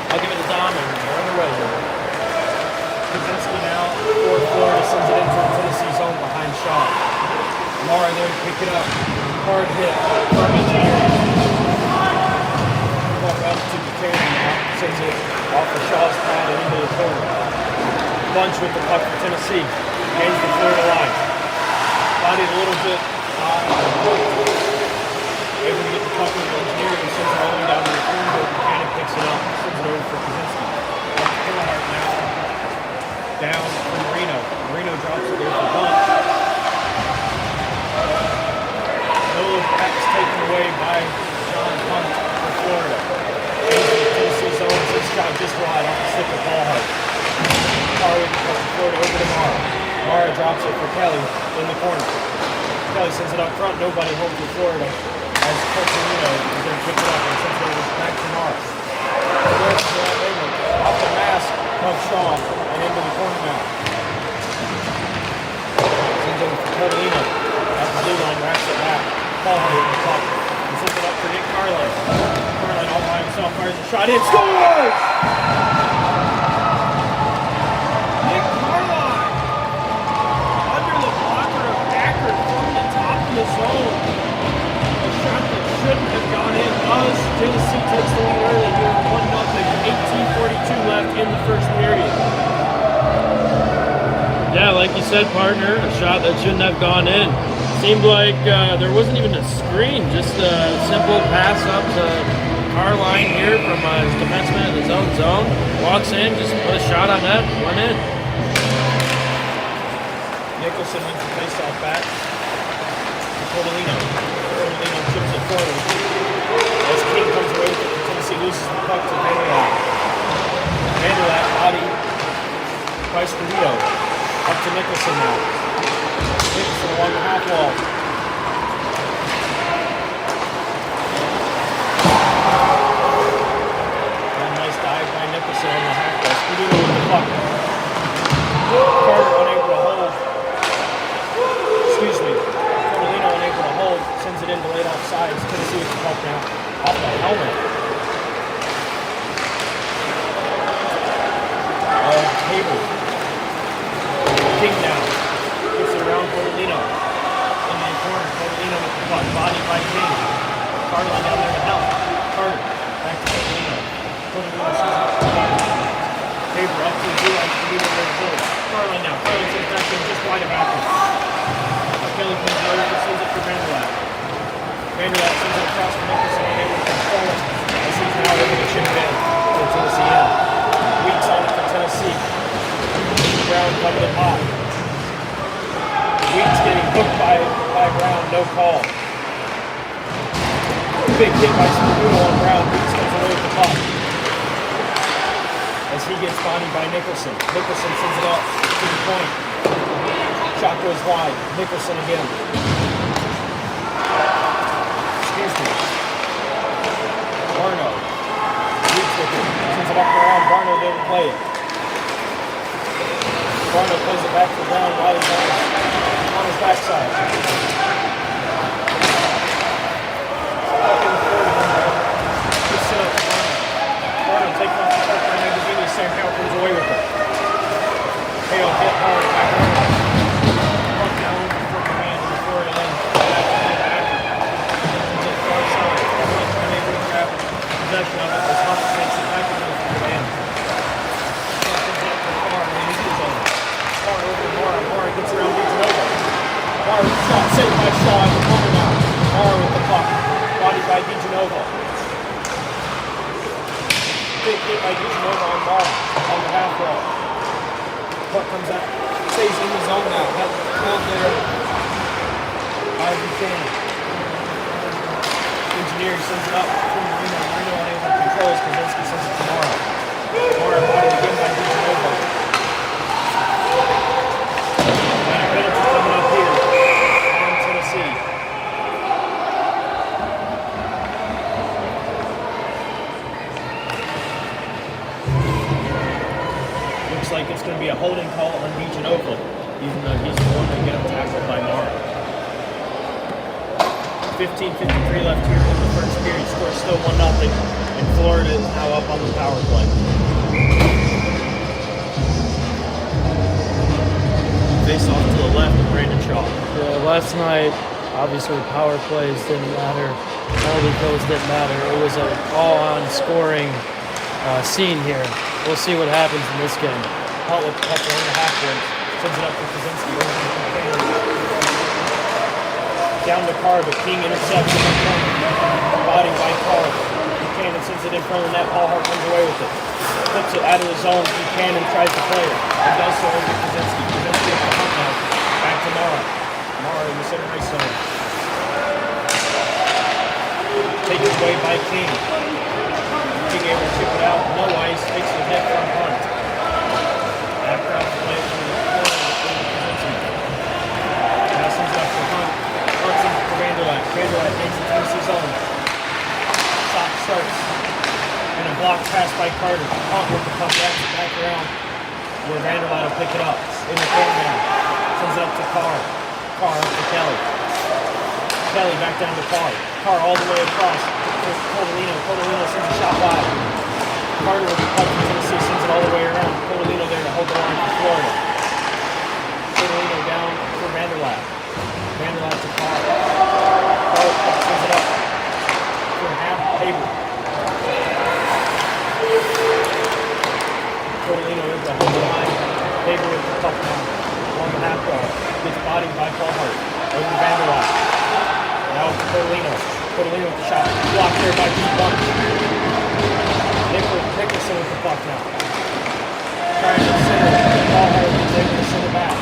I'll give it to Dom, and they're underway here. Kaczynski now, fourth Florida, sends it into the Tennessee zone behind Shaw. Mara there to pick it up. Hard hit from Engineering. Walk up to Buchanan now, sends it off of Shaw's pad and into the corner. Bunch with the puck for Tennessee. Gains the Florida line. Bodied a little bit. Able to get the puck into Engineering and sends it all the way down to the corner. Buchanan picks it up, sends it over for Kaczynski. Hillhart now. Down from Marino. Marino drops it there for Bunch. No pass taken away by John Hunt for Florida. Tennessee zone, this shot just wide off the stick of Hillhart. Harwood across Florida over to Mara. Mara drops it for Kelly in the corner. Kelly sends it up front. Nobody home for Florida as Cotorino is going to pick it up and sends it back to Mara. Off the mask of Shaw and into the corner now. Sends over for Cotorino. At the blue line, wraps it back. Ball in the top. And sends it up for Nick Carlin. Carlin all by himself, fires a shot in. Scores! Nick Carlin! Under the blocker of Packard from the top of the zone. A shot that shouldn't have gone in does. Tennessee takes the lead early here, 1-0. 18:42 left in the first period. Yeah, like you said, partner, a shot that shouldn't have gone in. Seemed like there wasn't even a screen, just a simple pass up to Carline here from his defenseman in his own zone. Walks in, just put a shot on that, went in. Nicholson wins the faceoff back. Portolino. Portolino chips it forward. As King comes away with it, Tennessee loses the puck to Vanderlat. Vanderlat, body by Scarito. Up to Nicholson now. Nicholson along the half wall. And a nice dive by Nicholson on the half wall. Scarito with the puck. Carter unable to hold. Excuse me. Portolino unable to hold. Sends it in to late offsides. Tennessee with the puck now. Off the helmet. Cable. King now. Gets it around Portolino. In the corner. Portolino with the puck. Body by King. Carlin down there to help. Carter. Back to Portolino. Portolino sees it. Tabor up to the blue line. Carlin now. Carlin sends back in just wide of Atkins. Kelly comes over and sends it for Vanderlat. Vanderlat sends it across for Nicholson and able to control it as he's now able to chip it in for Tennessee in. Weeks on it for Tennessee. Brown coming in hot. Weeks getting hooked by Brown, no call. Big hit by Scaruto on Brown. Weeks comes away with the puck. As he gets bodied by Nicholson. Nicholson sends it up to the point. Shot goes wide. Nicholson again. Excuse me. Barno. Weeks with it. Sends it up and around. Barno didn't play it. Barno plays it back for Brown while he's on his backside. Just set up for Barno. Barno taking off the puck by Magazini. Sam Howell comes away with it. Hale hit hard by Barno. Puck down for command in the Florida end. Back to the back. Sends it far side. Everyone's trying to grab possession of it. As Hunt takes it back into the command. Far over to Mara. Mara gets around Vitanova. Mara shot saved by Shaw in the corner now. Mara with the puck. Bodied by Vitanova. Big hit by Vitanova on Mara on the half wall. Puck comes out. Stays in the zone now. Held there by Buchanan. Engineering sends it up from Marino. Marino unable to control as Kaczynski sends it to Mara. Mara bodied again by Vitanova. Coming up here on Tennessee. Looks like it's going to be a holding call on Vitanova, even though he's the one to get him tackled by Mara. 15:53 left here in the first period. Score still 1-0, and Florida is now up on the power play. Face off to the left of Brandon Shaw. Yeah, last night, obviously power plays didn't matter. Penalty kills didn't matter. It was an all-on scoring scene here. We'll see what happens in this game. Hunt with the 1.5 points. Sends it up for Kaczynski. Down to Carr, but King intercepts in the corner. Body by Carr. Buchanan sends it in front of the net. Paul Hart comes away with it. Flips it out of the zone. Buchanan tries to play it. And does so over Kaczynski. Kaczynski at the Hunt now. Back to Mara. Mara in the center ice zone. Taken away by King. King able to chip it out. No ice. Takes the hit from Hunt. Back across the play from the corner of Kaczynski. Now sends it up for Hunt. Hunt sends it for Vanderlat. Vanderlat takes the Tennessee zone. Shot starts. And a block pass by Carter. Hunt with the puck back around where Vanderlat will pick it up. In the corner now. Sends it up to Carr. Carr up to Kelly. Kelly back down to Carr. Carr all the way across to Codolino. Codolino sends a shot wide. Carter with the puck from Tennessee sends it all the way around. Codolino there to hold the line for Florida. Codolino down for Vanderlat. Vanderlat to Carr. Carr sends it up for Haber. Codolino able to hold the line. Haber with the puck now. On the half guard. Gets bodied by Paul Hart. Over to Vanderlat. Now to Codolino. Codolino with the shot. Blocked there by Pete Bunch. Nicholson with the puck now. Trying to center. Paul Hart is able to send it back.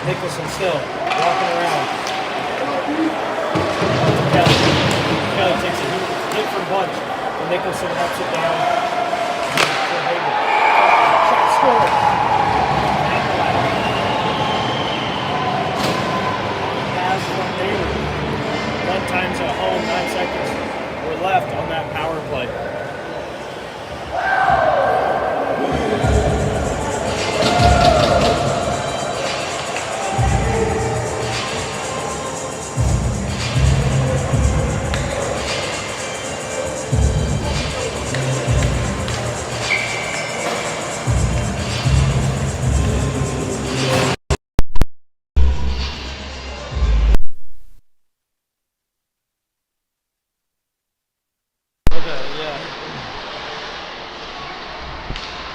Nicholson still walking around. Kelly. Kelly takes a hit from Bunch. And Nicholson helps it down for Haber. Shot scored. One time's at home, 9 seconds were left on that power play.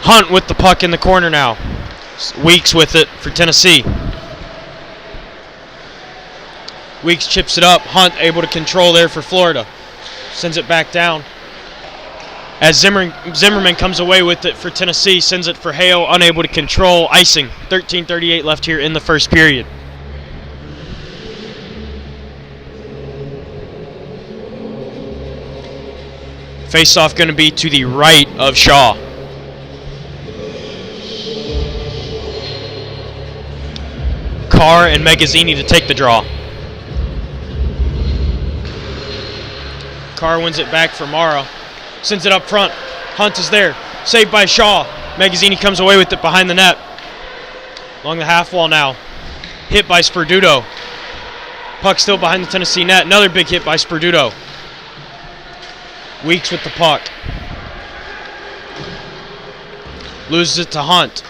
Hunt with the puck in the corner now. Weeks with it for Tennessee. Weeks chips it up. Hunt able to control there for Florida. Sends it back down. As Zimmerman comes away with it for Tennessee, sends it for Hale, unable to control. Icing. 13:38 left here in the first period. Face-off going to be to the right of Shaw. Carr and Magazzini to take the draw. Carr wins it back for Mara. Sends it up front. Hunt is there. Saved by Shaw. Magazzini comes away with it behind the net. Along the half wall now. Hit by Sperduto. Puck still behind the Tennessee net. Another big hit by Sperduto. Weeks with the puck. Loses it to Hunt.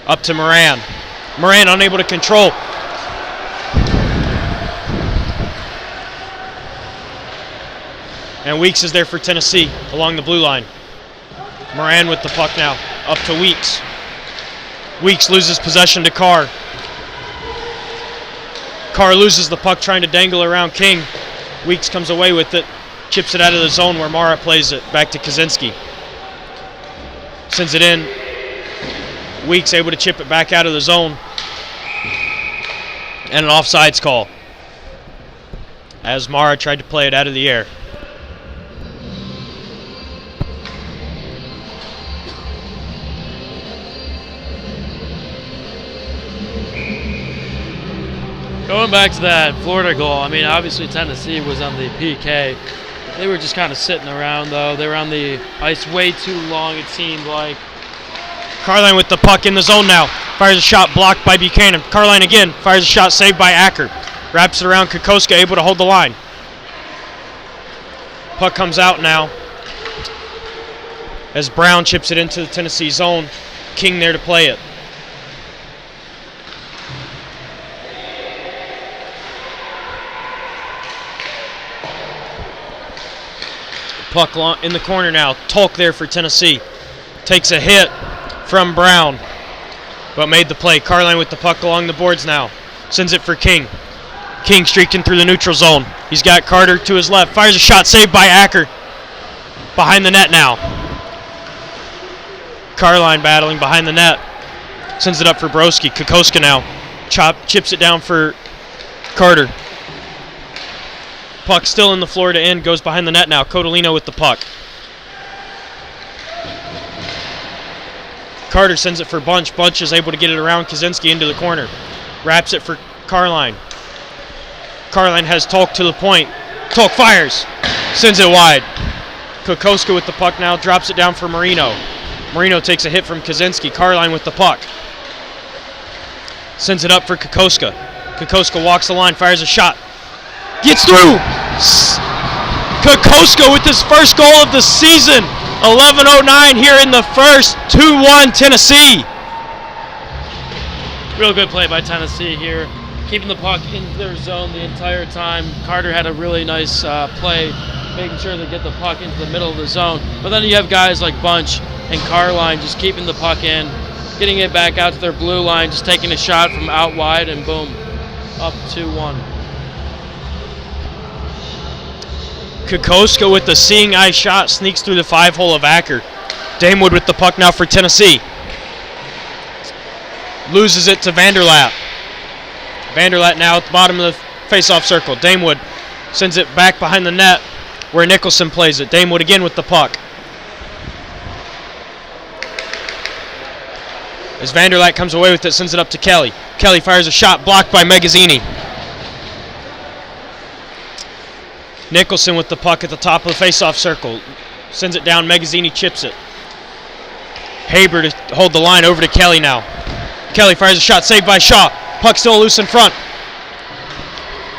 Up to Moran. Moran unable to control. And Weeks is there for Tennessee along the blue line. Moran with the puck now. Up to Weeks. Weeks loses possession to Carr. Carr loses the puck trying to dangle around King. Weeks comes away with it. Chips it out of the zone where Mara plays it. Back to Kaczynski. Sends it in. Weeks able to chip it back out of the zone. And an offsides call as Mara tried to play it out of the air. Going back to that Florida goal, I mean, obviously Tennessee was on the PK. They were just kind of sitting around, though. They were on the ice way too long, it seemed like. Carline with the puck in the zone now. Fires a shot blocked by Buchanan. Carline again. Fires a shot saved by Acker. Wraps it around Kokoska, able to hold the line. Puck comes out now as Brown chips it into the Tennessee zone. King there to play it. Puck in the corner now. Tolk there for Tennessee. Takes a hit from Brown, but made the play. Carline with the puck along the boards now. Sends it for King. King streaking through the neutral zone. He's got Carter to his left. Fires a shot, saved by Acker. Behind the net now. Carline battling behind the net. Sends it up for Broski. Kokoska now. Chips it down for Carter. Puck still in the Florida end. Goes behind the net now. Codolino with the puck. Carter sends it for Bunch. Bunch is able to get it around Kaczynski into the corner. Wraps it for Carline. Carline has Tolk to the point. Tolk fires. Sends it wide. Kokoska with the puck now. Drops it down for Marino. Marino takes a hit from Kaczynski. Carline with the puck. Sends it up for Kokoska. Kokoska walks the line. Fires a shot. Gets through. Kokoska with his first goal of the season. 11:09 here in the first. 2-1 Tennessee. Real good play by Tennessee here, keeping the puck in their zone the entire time. Carter had a really nice play, making sure they get the puck into the middle of the zone. But then you have guys like Bunch and Carline just keeping the puck in, getting it back out to their blue line, just taking a shot from out wide, and boom, up 2-1. Kokoska with the seeing eye shot sneaks through the 5-hole of Acker. Damewood with the puck now for Tennessee. Loses it to Vanderlat. Vanderlat now at the bottom of the face-off circle. Damewood sends it back behind the net where Nicholson plays it. Damewood again with the puck. As Vanderlat comes away with it, sends it up to Kelly. Kelly fires a shot blocked by Magazzini. Nicholson with the puck at the top of the face-off circle. Sends it down, Magazzini chips it. Haber to hold the line over to Kelly now. Kelly fires a shot, saved by Shaw. Puck still loose in front.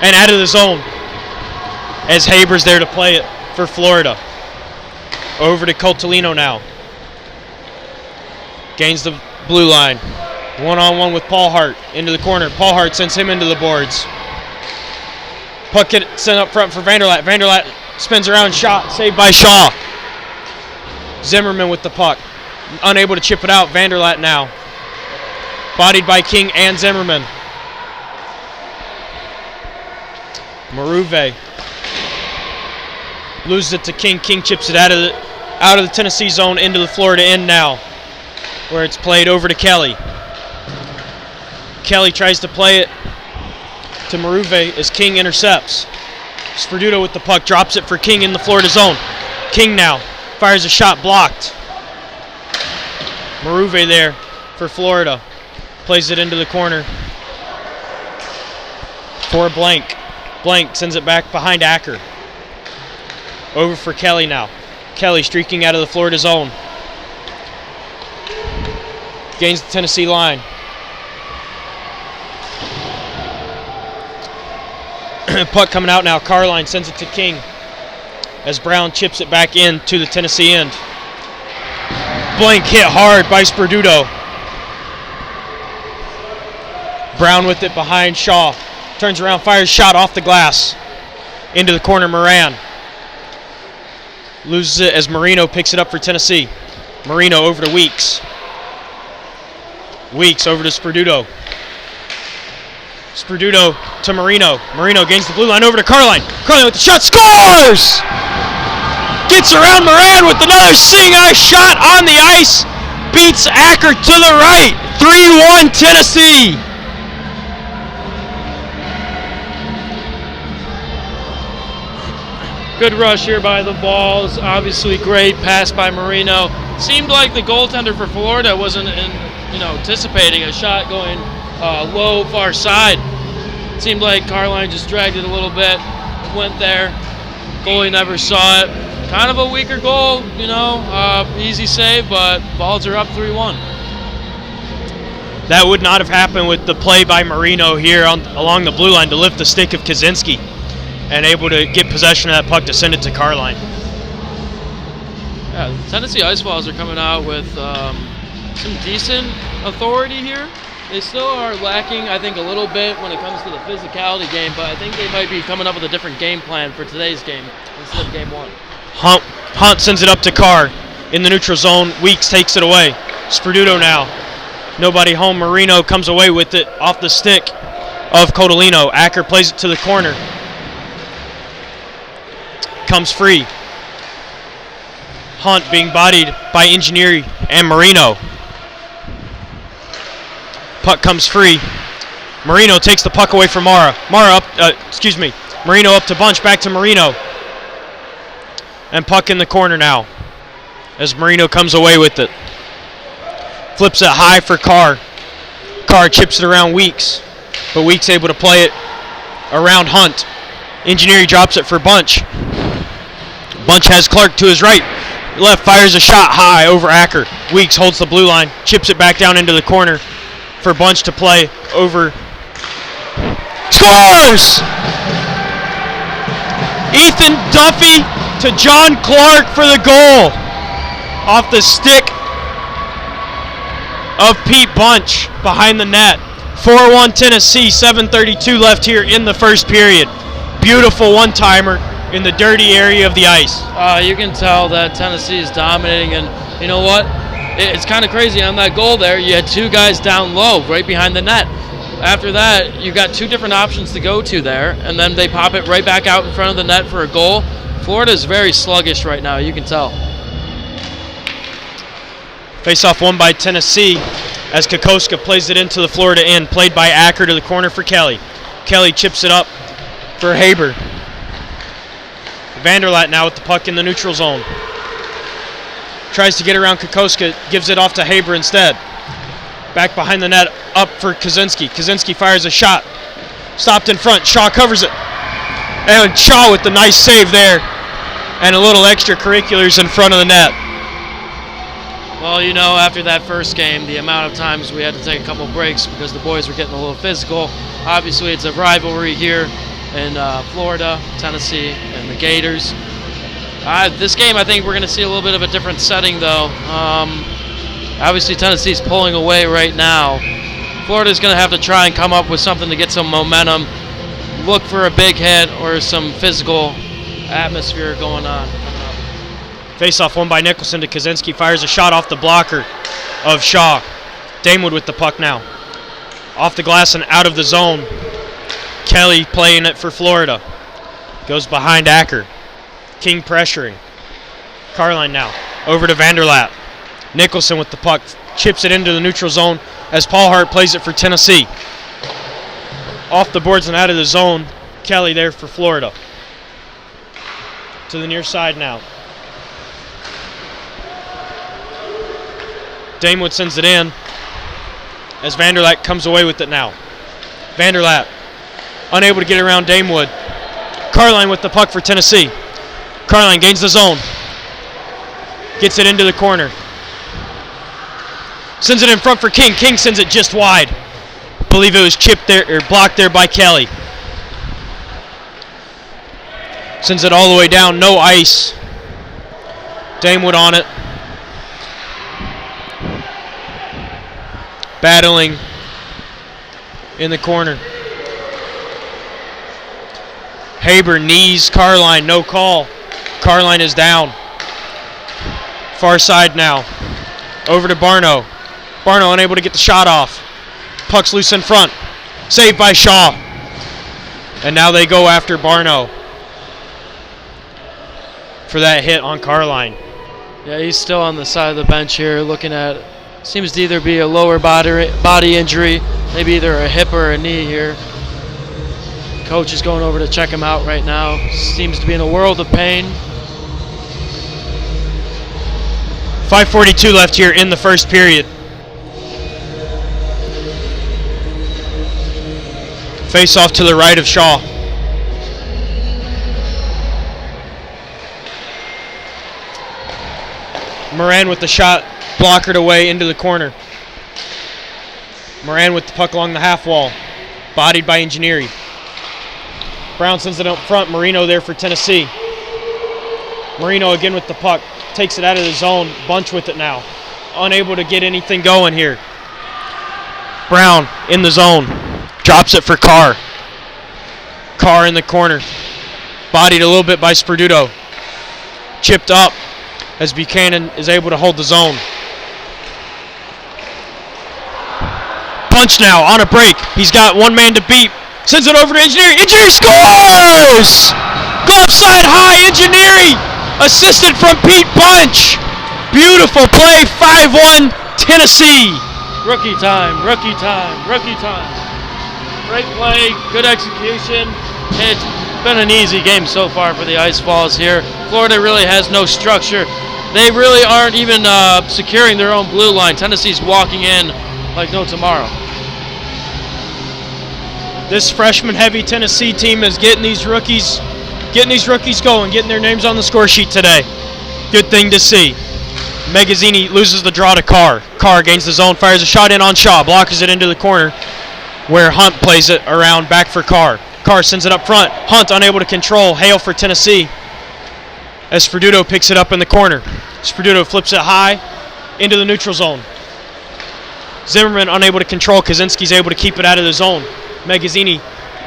And out of the zone. As Haber's there to play it for Florida. Over to Coltolino now. Gains the blue line. One-on-one with Paul Hart into the corner. Paul Hart sends him into the boards. Puck sent up front for Vanderlat. Vanderlat spins around, shot, saved by Shaw. Zimmerman with the puck. Unable to chip it out. Vanderlat now. Bodied by King and Zimmerman. Maruve loses it to King. King chips it out of the Tennessee zone into the Florida end now, where it's played over to Kelly. Kelly tries to play it to Maruve as King intercepts. Sperduto with the puck, drops it for King in the Florida zone. King now fires a shot blocked. Maruve there for Florida. Plays it into the corner for Blank. Blank sends it back behind Acker. Over for Kelly now. Kelly streaking out of the Florida zone. Gains the Tennessee line. Puck coming out now. Carline sends it to King as Brown chips it back in to the Tennessee end. Blank hit hard by Sperduto. Brown with it behind Shaw. Turns around, fires shot off the glass. Into the corner, Moran. Loses it as Marino picks it up for Tennessee. Marino over to Weeks. Weeks over to Sperduto. Sperduto to Marino. Marino gains the blue line over to Carline. Carline with the shot, scores! Gets around Moran with another seeing eye shot on the ice. Beats Acker to the right. 3-1 Tennessee. Good rush here by the Vols. Obviously, great pass by Marino. Seemed like the goaltender for Florida wasn't, anticipating a shot going low, far side. Seemed like Carline just dragged it a little bit, went there. Goalie never saw it. Kind of a weaker goal, easy save, but Vols are up 3-1. That would not have happened with the play by Marino here along the blue line to lift the stick of Kaczynski and able to get possession of that puck to send it to Carline. Yeah, the Tennessee Ice Vols are coming out with some decent authority here. They still are lacking, I think, a little bit when it comes to the physicality game, but I think they might be coming up with a different game plan for today's game instead of game one. Hunt sends it up to Carr in the neutral zone. Weeks takes it away. Sperduto now. Nobody home. Marino comes away with it off the stick of Codolino. Acker plays it to the corner. Comes free. Hunt being bodied by Engineer and Marino. Puck comes free. Marino takes the puck away from Mara. Marino up to Bunch, back to Marino. And puck in the corner now as Marino comes away with it. Flips it high for Carr. Carr chips it around Weeks, but Weeks able to play it around Hunt. Engineer drops it for Bunch. Bunch has Clark to his right. Left fires a shot high over Acker. Weeks holds the blue line, chips it back down into the corner for Bunch to play over. Scores! Ethan Duffy to John Clark for the goal. Off the stick of Pete Bunch behind the net. 4-1 Tennessee, 7:32 left here in the first period. Beautiful one-timer in the dirty area of the ice. You can tell that Tennessee is dominating, and you know what? It's kind of crazy on that goal there. You had two guys down low right behind the net. After that, you've got two different options to go to there, and then they pop it right back out in front of the net for a goal. Florida's very sluggish right now, you can tell. Face-off won by Tennessee as Kokoska plays it into the Florida end. Played by Acker to the corner for Kelly. Kelly chips it up for Haber. Vanderlat now with the puck in the neutral zone. Tries to get around Kokoska, gives it off to Haber instead. Back behind the net, up for Kaczynski. Kaczynski fires a shot. Stopped in front, Shaw covers it. And Shaw with the nice save there. And a little extracurriculars in front of the net. Well, you know, after that first game, the amount of times we had to take a couple breaks because the boys were getting a little physical. Obviously, it's a rivalry here in Florida, Tennessee, and the Gators. This game, I think we're going to see a little bit of a different setting, though. Obviously, Tennessee's pulling away right now. Florida's going to have to try and come up with something to get some momentum, look for a big hit or some physical atmosphere going on. Face-off won by Nicholson to Kaczynski. Fires a shot off the blocker of Shaw. Damewood with the puck now. Off the glass and out of the zone. Kelly playing it for Florida. Goes behind Acker. King pressuring. Carline now. Over to Vanderlat. Nicholson with the puck. Chips it into the neutral zone as Paul Hart plays it for Tennessee. Off the boards and out of the zone. Kelly there for Florida. To the near side now. Damewood sends it in as Vanderlat comes away with it now. Vanderlat unable to get around Damewood. Carline with the puck for Tennessee. Carline gains the zone. Gets it into the corner. Sends it in front for King. King sends it just wide. Believe it was chipped there or blocked there by Kelly. Sends it all the way down. No ice. Damewood on it. Battling in the corner. Haber knees Carline, no call. Carline is down. Far side now. Over to Barno. Barno unable to get the shot off. Puck's loose in front. Saved by Shaw. And now they go after Barno for that hit on Carline. Yeah, he's still on the side of the bench here looking at, seems to either be a lower body injury, maybe either a hip or a knee here. Coach is going over to check him out right now. Seems to be in a world of pain. 5:42 left here in the first period. Face off to the right of Shaw. Moran with the shot, blockered away into the corner. Moran with the puck along the half wall. Bodied by Engineering. Brown sends it up front. Marino there for Tennessee. Marino again with the puck. Takes it out of the zone. Bunch with it now. Unable to get anything going here. Brown in the zone. Drops it for Carr. Carr in the corner. Bodied a little bit by Sperduto. Chipped up as Buchanan is able to hold the zone. Punch now on a break. He's got one man to beat. Sends it over to Engineering. Engineering scores! Glove side high, Engineering! Assisted from Pete Bunch. Beautiful play, 5-1 Tennessee. Rookie time, rookie time, rookie time. Great play, good execution. It's been an easy game so far for the Ice Vols here. Florida really has no structure. They really aren't even securing their own blue line. Tennessee's walking in like no tomorrow. This freshman-heavy Tennessee team is getting these rookies going, getting their names on the score sheet today. Good thing to see. Magazzini loses the draw to Carr. Carr gains the zone, fires a shot in on Shaw, blockers it into the corner, where Hunt plays it around back for Carr. Carr sends it up front. Hunt unable to control. Hale for Tennessee. As Sperduto picks it up in the corner. Sperduto flips it high into the neutral zone. Zimmerman unable to control. Kaczynski's able to keep it out of the zone. Magazzini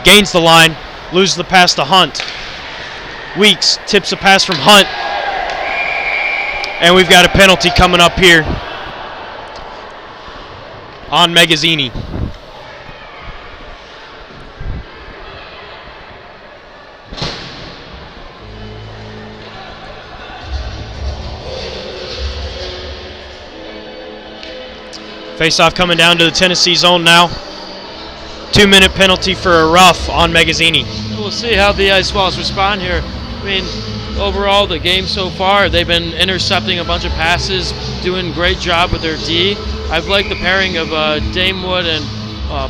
gains the line, loses the pass to Hunt. Weeks tips a pass from Hunt. And we've got a penalty coming up here on Magazzini. Face-off coming down to the Tennessee zone now. 2-minute penalty for a rough on Magazzini. We'll see how the Ice Vols respond here. I mean, overall, the game so far, they've been intercepting a bunch of passes, doing a great job with their D. I've liked the pairing of Damewood and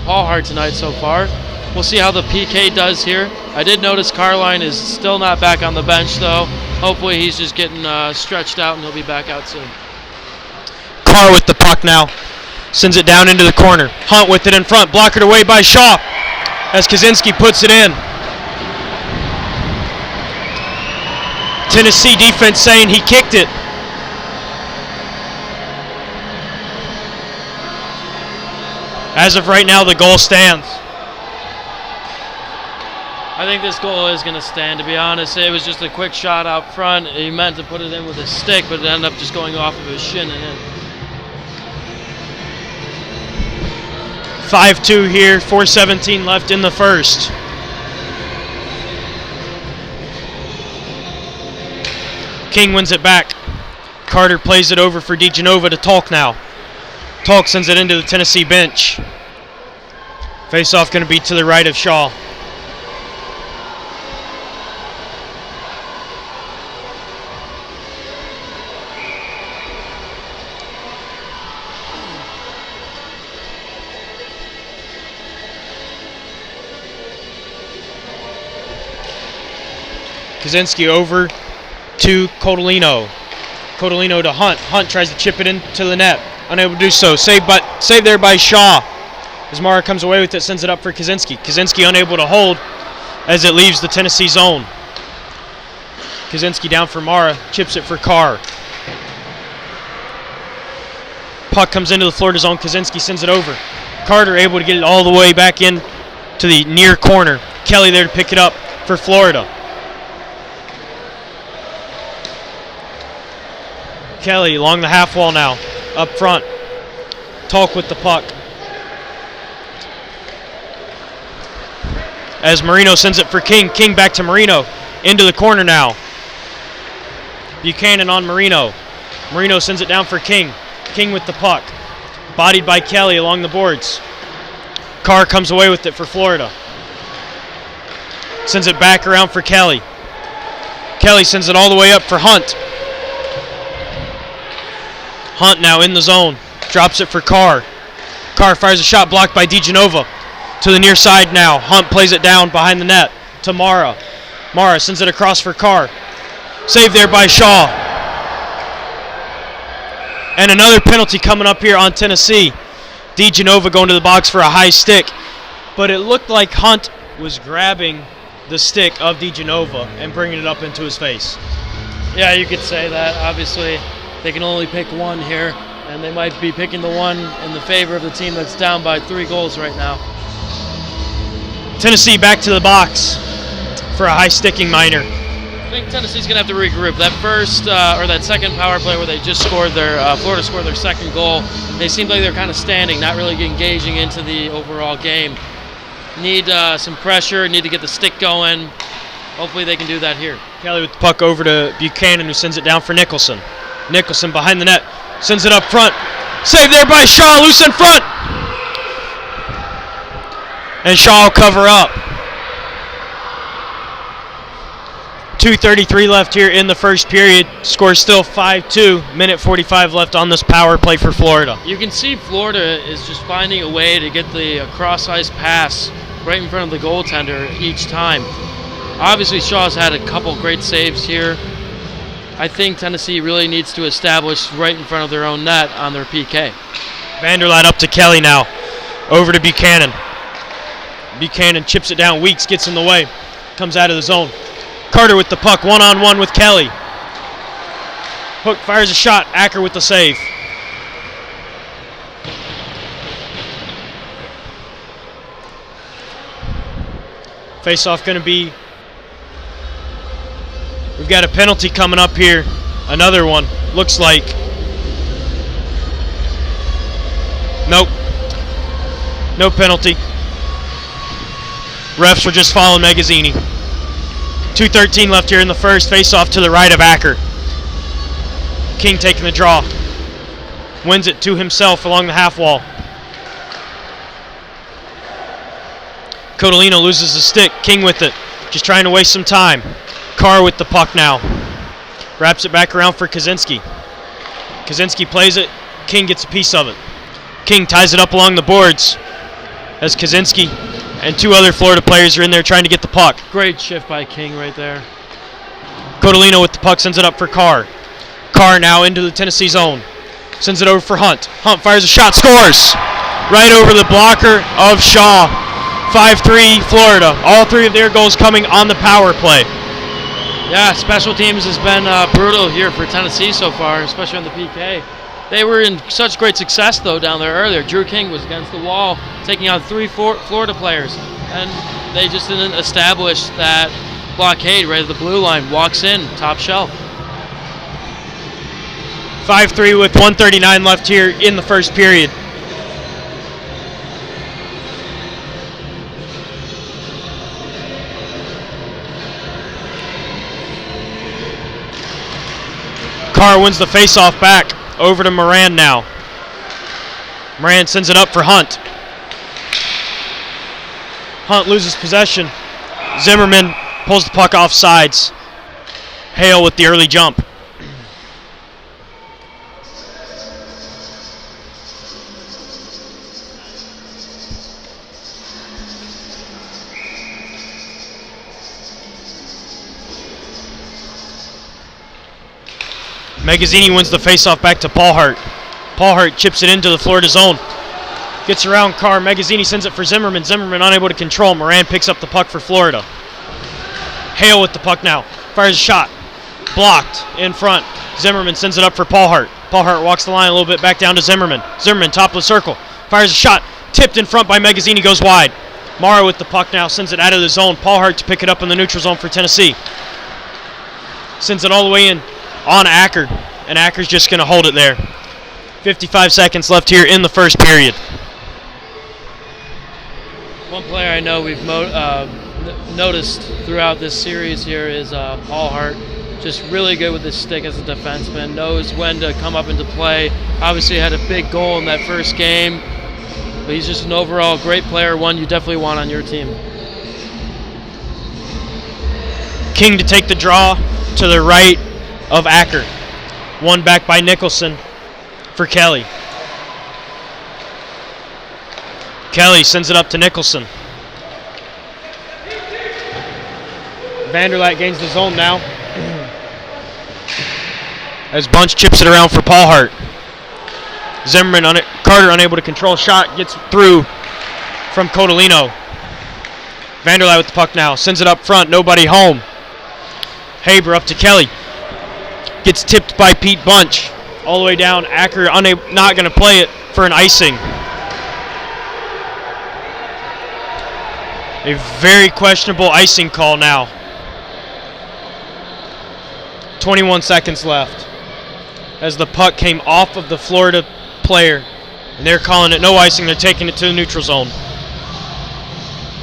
Paul Hart tonight so far. We'll see how the PK does here. I did notice Carline is still not back on the bench, though. Hopefully he's just getting stretched out and he'll be back out soon. Carr with the puck now. Sends it down into the corner. Hunt with it in front. Blockered away by Shaw as Kaczynski puts it in. Tennessee defense saying he kicked it. As of right now, the goal stands. I think this goal is going to stand, to be honest. It was just a quick shot out front. He meant to put it in with his stick, but it ended up just going off of his shin and in. 5-2 here, 4:17 left in the first. King wins it back. Carter plays it over for DeGenova to Talk now. Talk sends it into the Tennessee bench. Face-off going to be to the right of Shaw. Kaczynski over to Codolino. Codolino to Hunt. Hunt tries to chip it into the net. Unable to do so. Saved there by Shaw. As Mara comes away with it, sends it up for Kaczynski. Kaczynski unable to hold as it leaves the Tennessee zone. Kaczynski down for Mara. Chips it for Carr. Puck comes into the Florida zone. Kaczynski sends it over. Carter able to get it all the way back in to the near corner. Kelly there to pick it up for Florida. Kelly along the half wall now, up front. Talk with the puck. As Marino sends it for King. King back to Marino. Into the corner now. Buchanan on Marino. Marino sends it down for King. King with the puck. Bodied by Kelly along the boards. Carr comes away with it for Florida. Sends it back around for Kelly. Kelly sends it all the way up for Hunt. Hunt now in the zone. Drops it for Carr. Carr fires a shot blocked by DeGenova. To the near side now. Hunt plays it down behind the net to Mara. Mara sends it across for Carr. Saved there by Shaw. And another penalty coming up here on Tennessee. DeGenova going to the box for a high stick, but it looked like Hunt was grabbing the stick of DeGenova and bringing it up into his face. Yeah, you could say that. Obviously, they can only pick one here, and they might be picking the one in the favor of the team that's down by 3 goals right now. Tennessee back to the box for a high sticking minor. I think Tennessee's going to have to regroup. That first or that second power play where they just scored Florida scored their second goal, they seemed like they're kind of standing, not really engaging into the overall game. Need some pressure, need to get the stick going. Hopefully they can do that here. Kelly with the puck over to Buchanan, who sends it down for Nicholson. Nicholson behind the net, sends it up front. Saved there by Shaw, loose in front. And Shaw will cover up. 2:33 left here in the first period. Score still 5-2. Minute 45 left on this power play for Florida. You can see Florida is just finding a way to get the cross-ice pass right in front of the goaltender each time. Obviously, Shaw's had a couple great saves here. I think Tennessee really needs to establish right in front of their own net on their PK. Vanderlat up to Kelly now. Over to Buchanan. Buchanan chips it down. Weeks gets in the way. Comes out of the zone. Carter with the puck, one-on-one with Kelly. Hook fires a shot. Acker with the save. Face-off going to be... We've got a penalty coming up here. Another one. Looks like. Nope. No penalty. Refs were just following Magazzini. 2:13 left here in the first. Face-off to the right of Acker. King taking the draw. Wins it to himself along the half wall. Codolino loses the stick. King with it. Just trying to waste some time. Carr with the puck now. Wraps it back around for Kaczynski. Kaczynski plays it. King gets a piece of it. King ties it up along the boards as Kaczynski and 2 other Florida players are in there trying to get the puck. Great shift by King right there. Codolino with the puck sends it up for Carr. Carr now into the Tennessee zone. Sends it over for Hunt. Hunt fires a shot, scores! Right over the blocker of Shaw. 5-3 Florida. All 3 of their goals coming on the power play. Yeah, special teams has been brutal here for Tennessee so far, especially on the PK. They were in such great success, though, down there earlier. Drew King was against the wall, taking on 3 Florida players, and they just didn't establish that blockade right at the blue line. Walks in, top shelf. 5-3 with 1:39 left here in the first period. Carr wins the face-off back. Over to Moran now. Moran sends it up for Hunt. Hunt loses possession. Zimmerman pulls the puck off sides. Hale with the early jump. Magazzini wins the faceoff back to Paul Hart. Paul Hart chips it into the Florida zone. Gets around Carr. Magazzini sends it for Zimmerman. Zimmerman unable to control. Moran picks up the puck for Florida. Hale with the puck now. Fires a shot. Blocked in front. Zimmerman sends it up for Paul Hart. Paul Hart walks the line a little bit back down to Zimmerman. Zimmerman top of the circle. Fires a shot. Tipped in front by Magazzini. Goes wide. Mara with the puck now. Sends it out of the zone. Paul Hart to pick it up in the neutral zone for Tennessee. Sends it all the way in on Acker, and Acker's just going to hold it there. 55 seconds left here in the first period. One player I know we've noticed throughout this series here is Paul Hart. Just really good with his stick as a defenseman, knows when to come up into play. Obviously had a big goal in that first game, but he's just an overall great player, one you definitely want on your team. King to take the draw to the right of Acker. One back by Nicholson for Kelly. Kelly sends it up to Nicholson. Vanderlat gains the zone now. As Bunch chips it around for Paul Hart. Carter unable to control shot, gets through from Codolino. Vanderlei with the puck now, sends it up front, nobody home. Haber up to Kelly. Gets tipped by Pete Bunch. All the way down, Acker not going to play it for an icing. A very questionable icing call now. 21 seconds left as the puck came off of the Florida player. And they're calling it no icing. They're taking it to the neutral zone.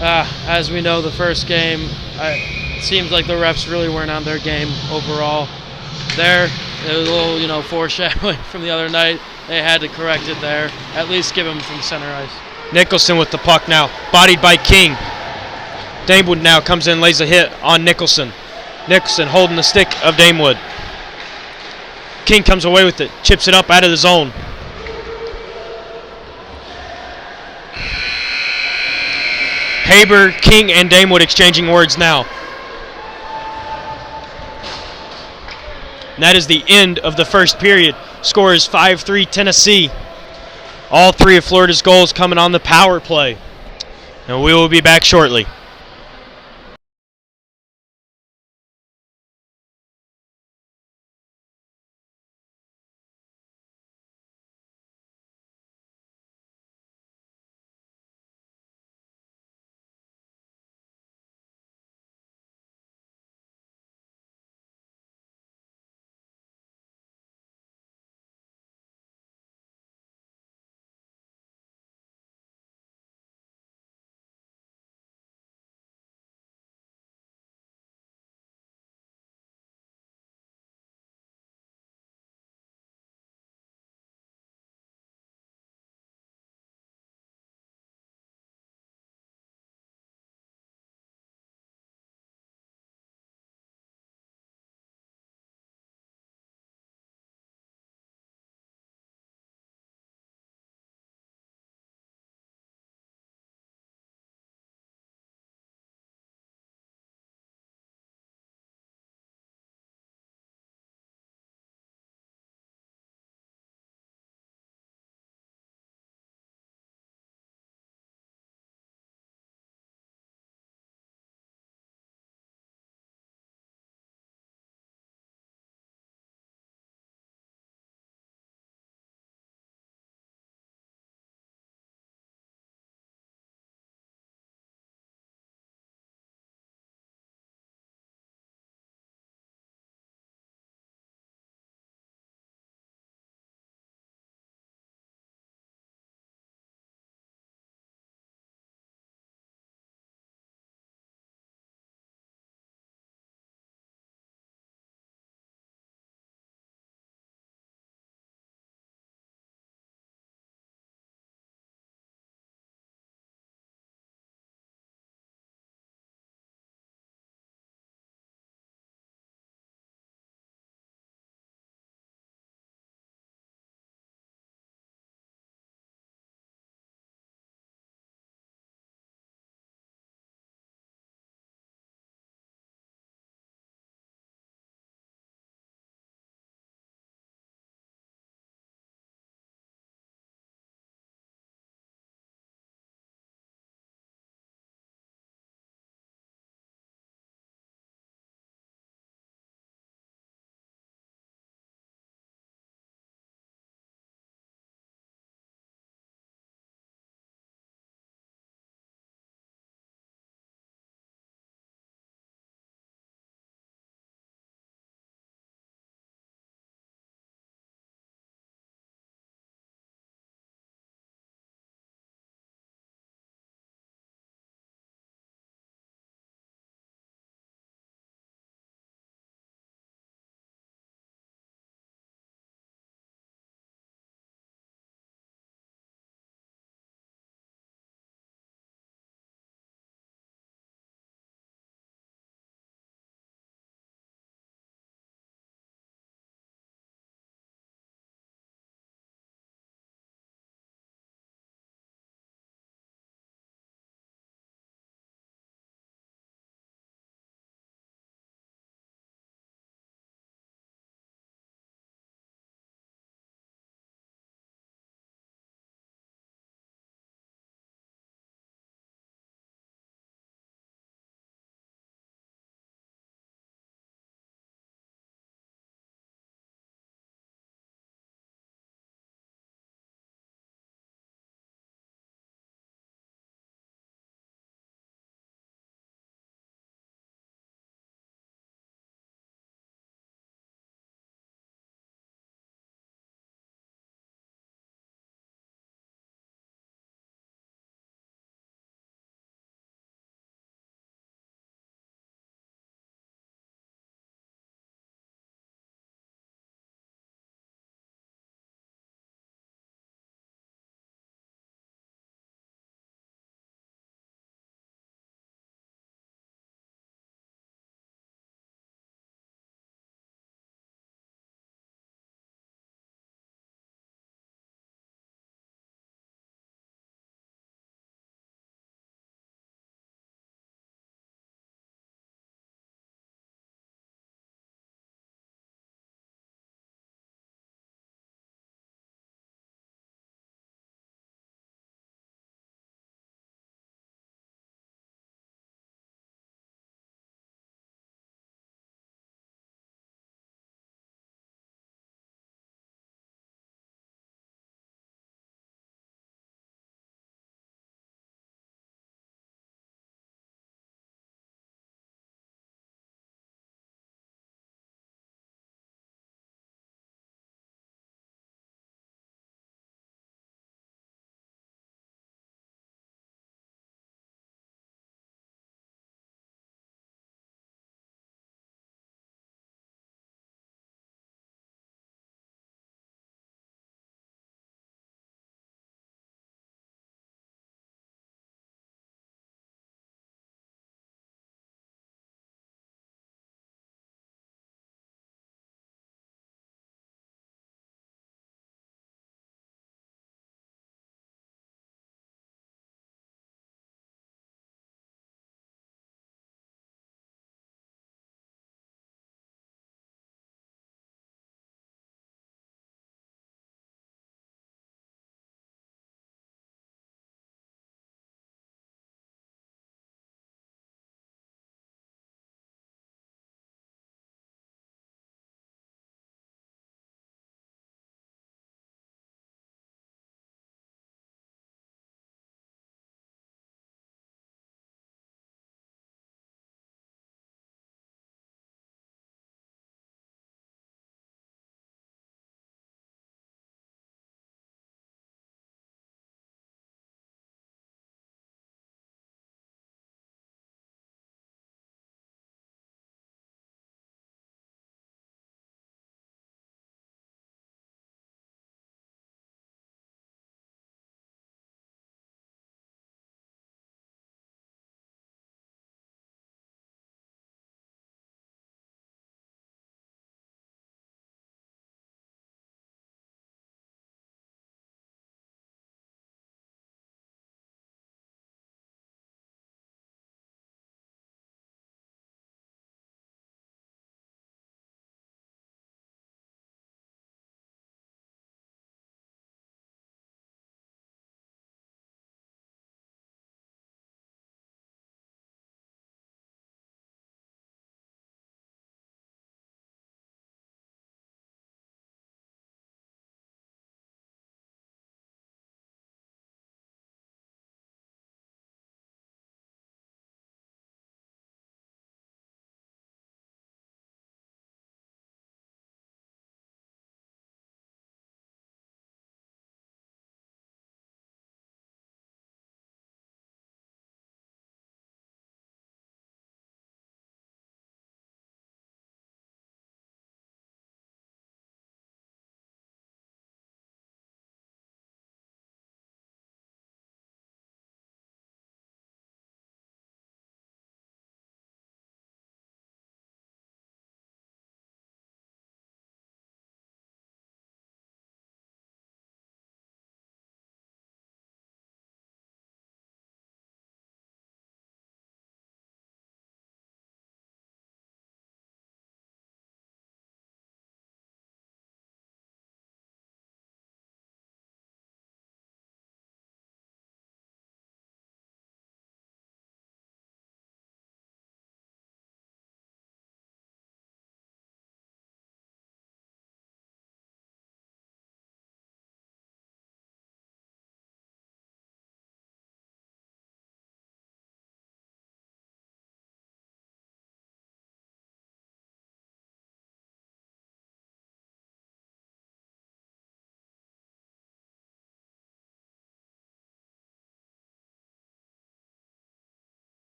As we know, the first game, it seems like the refs really weren't on their game overall. There, it was a little, foreshadowing from the other night. They had to correct it there. At least give him from center ice. Nicholson with the puck now, bodied by King. Damewood now comes in, lays a hit on Nicholson. Nicholson holding the stick of Damewood. King comes away with it, chips it up out of the zone. Haber, King, and Damewood exchanging words now. And that is the end of the first period. Score is 5-3 Tennessee. All three of Florida's goals coming on the power play. And we will be back shortly.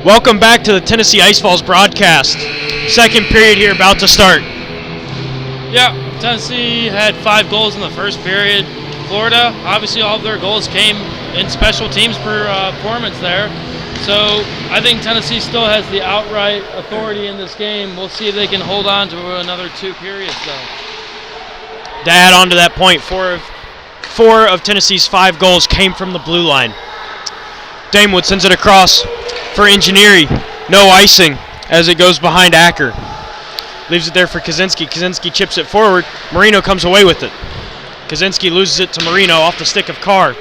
Welcome back to the Tennessee Ice Vols broadcast. Second period here about to start. Yeah, Tennessee had 5 goals in the first period. Florida, obviously all of their goals came in special teams performance there. So I think Tennessee still has the outright authority in this game. We'll see if they can hold on to another 2 periods though. To add on to that point, four of Tennessee's 5 goals came from the blue line. Damewood sends it across for Engineering. No icing as it goes behind Acker. Leaves it there for Kaczynski. Kaczynski chips it forward. Marino comes away with it. Kaczynski loses it to Marino off the stick of Carr.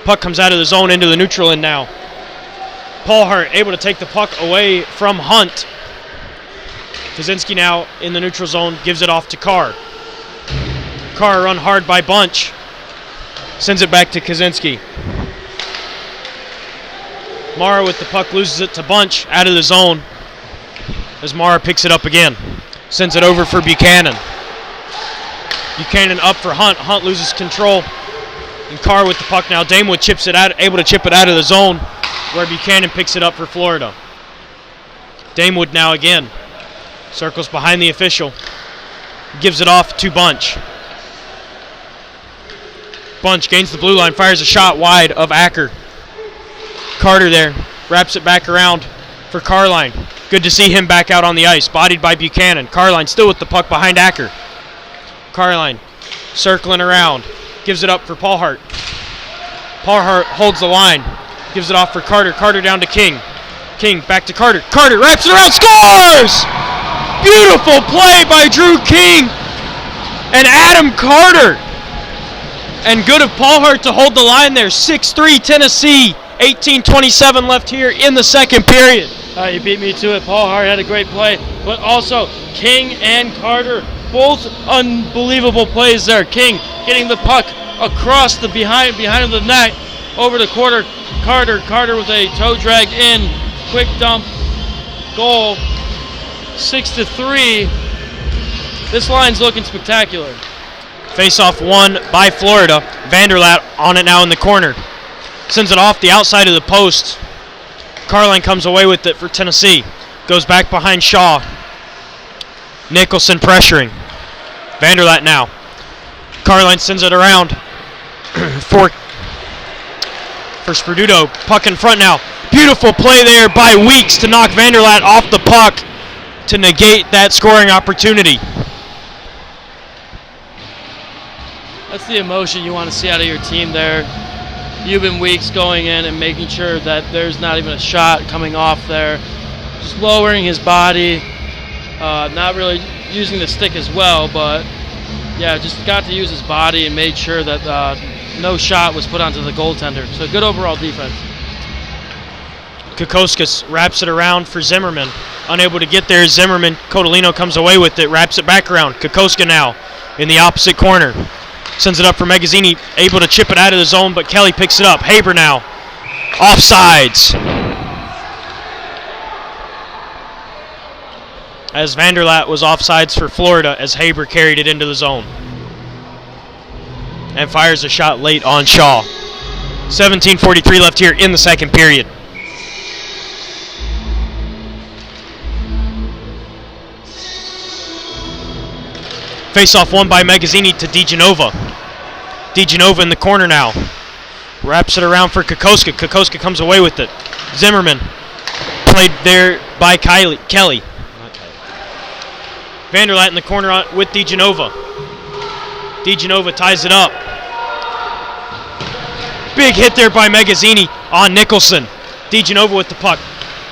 Puck comes out of the zone into the neutral end now. Paulhart able to take the puck away from Hunt. Kaczynski now in the neutral zone gives it off to Carr. Carr run hard by Bunch. Sends it back to Kaczynski. Mara with the puck loses it to Bunch out of the zone as Mara picks it up again. Sends it over for Buchanan. Buchanan up for Hunt. Hunt loses control. And Carr with the puck now. Damewood chips it out, able to chip it out of the zone where Buchanan picks it up for Florida. Damewood now again. Circles behind the official. Gives it off to Bunch. Bunch gains the blue line, fires a shot wide of Acker. Carter there, wraps it back around for Carline. Good to see him back out on the ice, bodied by Buchanan. Carline still with the puck behind Acker. Carline circling around, gives it up for Paulhart. Paulhart holds the line, gives it off for Carter. Carter down to King. King back to Carter. Carter wraps it around, scores! Beautiful play by Drew King and Adam Carter. And good of Paulhart to hold the line there. 6-3 Tennessee. 18:27 left here in the second period. You beat me to it. Paulhart had a great play, but also King and Carter, both unbelievable plays there. King getting the puck across the behind of the net over the quarter. Carter with a toe drag in, quick dump, goal. 6-3. This line's looking spectacular. Face-off won by Florida. Vanderlat on it now in the corner. Sends it off the outside of the post. Carline comes away with it for Tennessee. Goes back behind Shaw. Nicholson pressuring. Vanderlat now. Carline sends it around for Sperduto. Puck in front now. Beautiful play there by Weeks to knock Vanderlat off the puck to negate that scoring opportunity. That's the emotion you want to see out of your team there. Euban Weeks going in and making sure that there's not even a shot coming off there. Just lowering his body, not really using the stick as well, but yeah, just got to use his body and made sure that no shot was put onto the goaltender. So good overall defense. Kokoskis wraps it around for Zimmerman. Unable to get there, Zimmerman, Codolino comes away with it, wraps it back around. Kokoska now in the opposite corner. Sends it up for Magazzini, able to chip it out of the zone, but Kelly picks it up. Haber now, offsides. As Vanderlat was offsides for Florida as Haber carried it into the zone. And fires a shot late on Shaw. 17:43 left here in the second period. Face-off won by Magazzini to DiGenova. DiGenova in the corner now. Wraps it around for Kokoska. Kokoska comes away with it. Zimmerman. Played there by Kelly. Vanderlat in the corner with DiGenova. DiGenova ties it up. Big hit there by Magazzini on Nicholson. DiGenova with the puck.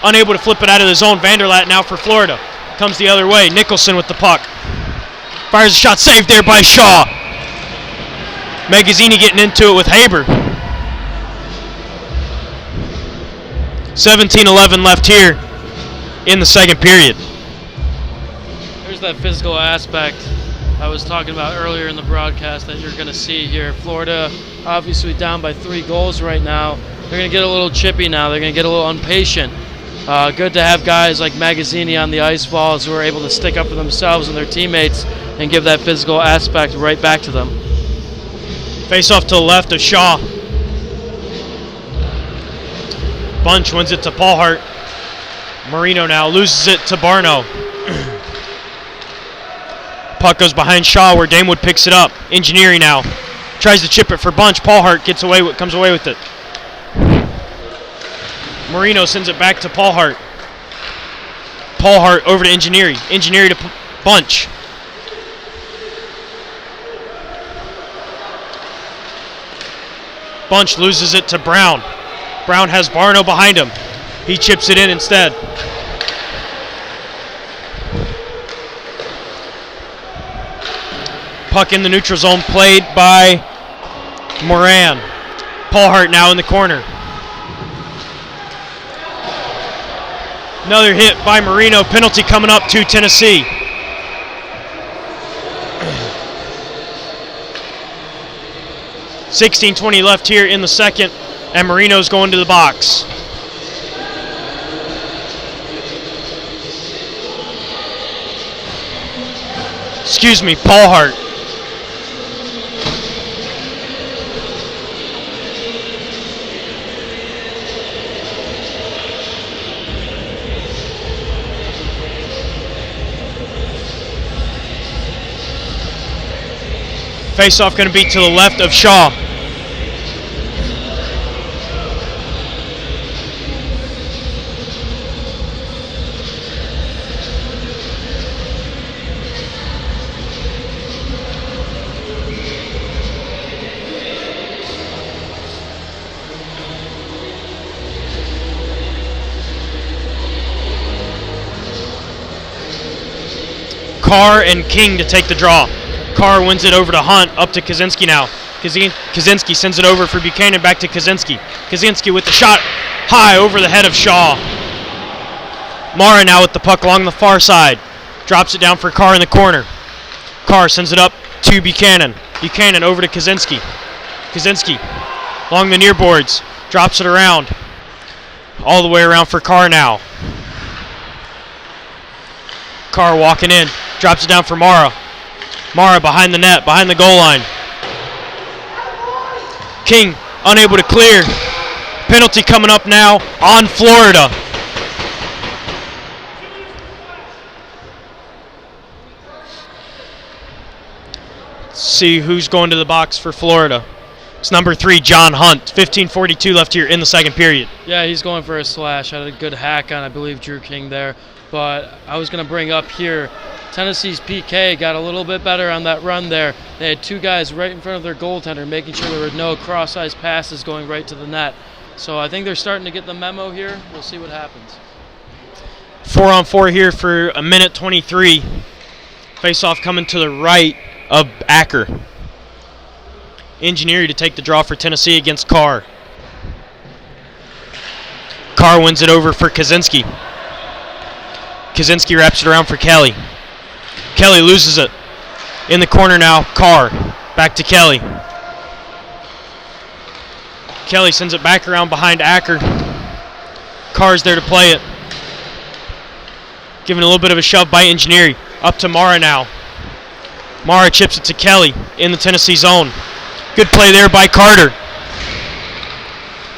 Unable to flip it out of the zone. Vanderlat now for Florida. Comes the other way. Nicholson with the puck. Fires a shot, saved there by Shaw. Magazzini getting into it with Haber. 17:11 left here in the second period. There's that physical aspect I was talking about earlier in the broadcast that you're going to see here. Florida obviously down by 3 goals right now. They're going to get a little chippy now. They're going to get a little impatient. Good to have guys like Magazzini on the ice balls who are able to stick up for themselves and their teammates and give that physical aspect right back to them. Face off to the left of Shaw. Bunch wins it to Paulhart. Marino now loses it to Barno. Puck goes behind Shaw where Damewood picks it up. Engineering now. Tries to chip it for Bunch. Paul Hart comes away with it. Marino sends it back to Paul Hart. Paul Hart over to Engineering. Engineering to Bunch. Bunch loses it to Brown. Brown has Barno behind him. He chips it in instead. Puck in the neutral zone played by Moran. Paul Hart now in the corner. Another hit by Marino. Penalty coming up to Tennessee. .16:20 left here in the second, and Marino's going to the box. Excuse me, Paul Hart. Face-off going to be to the left of Shaw. Carr and King to take the draw. Carr wins it over to Hunt, up to Kaczynski now. Kaczynski sends it over for Buchanan, back to Kaczynski. Kaczynski with the shot high over the head of Shaw. Mara now with the puck along the far side. Drops it down for Carr in the corner. Carr sends it up to Buchanan. Buchanan over to Kaczynski. Kaczynski along the near boards. Drops it around. All the way around for Carr now. Carr walking in. Drops it down for Mara. Mara behind the net, behind the goal line. King unable to clear. Penalty coming up now on Florida. Let's see who's going to the box for Florida. It's number 3, John Hunt. 15:42 left here in the second period. Yeah, he's going for a slash. Had a good hack on, I believe, Drew King there. But I was going to bring up here, Tennessee's PK got a little bit better on that run there. They had 2 guys right in front of their goaltender, making sure there were no cross-ice passes going right to the net. So I think they're starting to get the memo here. We'll see what happens. 4-on-4 here for a minute 23. Face-off coming to the right of Acker. Engineering to take the draw for Tennessee against Carr. Carr wins it over for Kaczynski. Kaczynski wraps it around for Kelly. Kelly loses it. In the corner now, Carr. Back to Kelly. Kelly sends it back around behind Acker. Carr's there to play it. Giving a little bit of a shove by Engineering. Up to Mara now. Mara chips it to Kelly in the Tennessee zone. Good play there by Carter.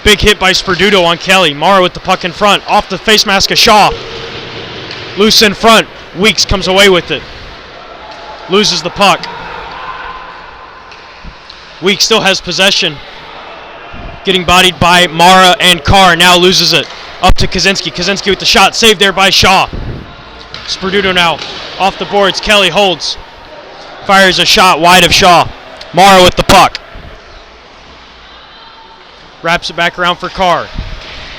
Big hit by Sperduto on Kelly. Mara with the puck in front. Off the face mask of Shaw. Loose in front. Weeks comes away with it. Loses the puck. Weeks still has possession. Getting bodied by Mara and Carr. Now loses it. Up to Kaczynski. Kaczynski with the shot. Saved there by Shaw. Sperduto now off the boards. Kelly holds. Fires a shot wide of Shaw. Mara with the puck. Wraps it back around for Carr.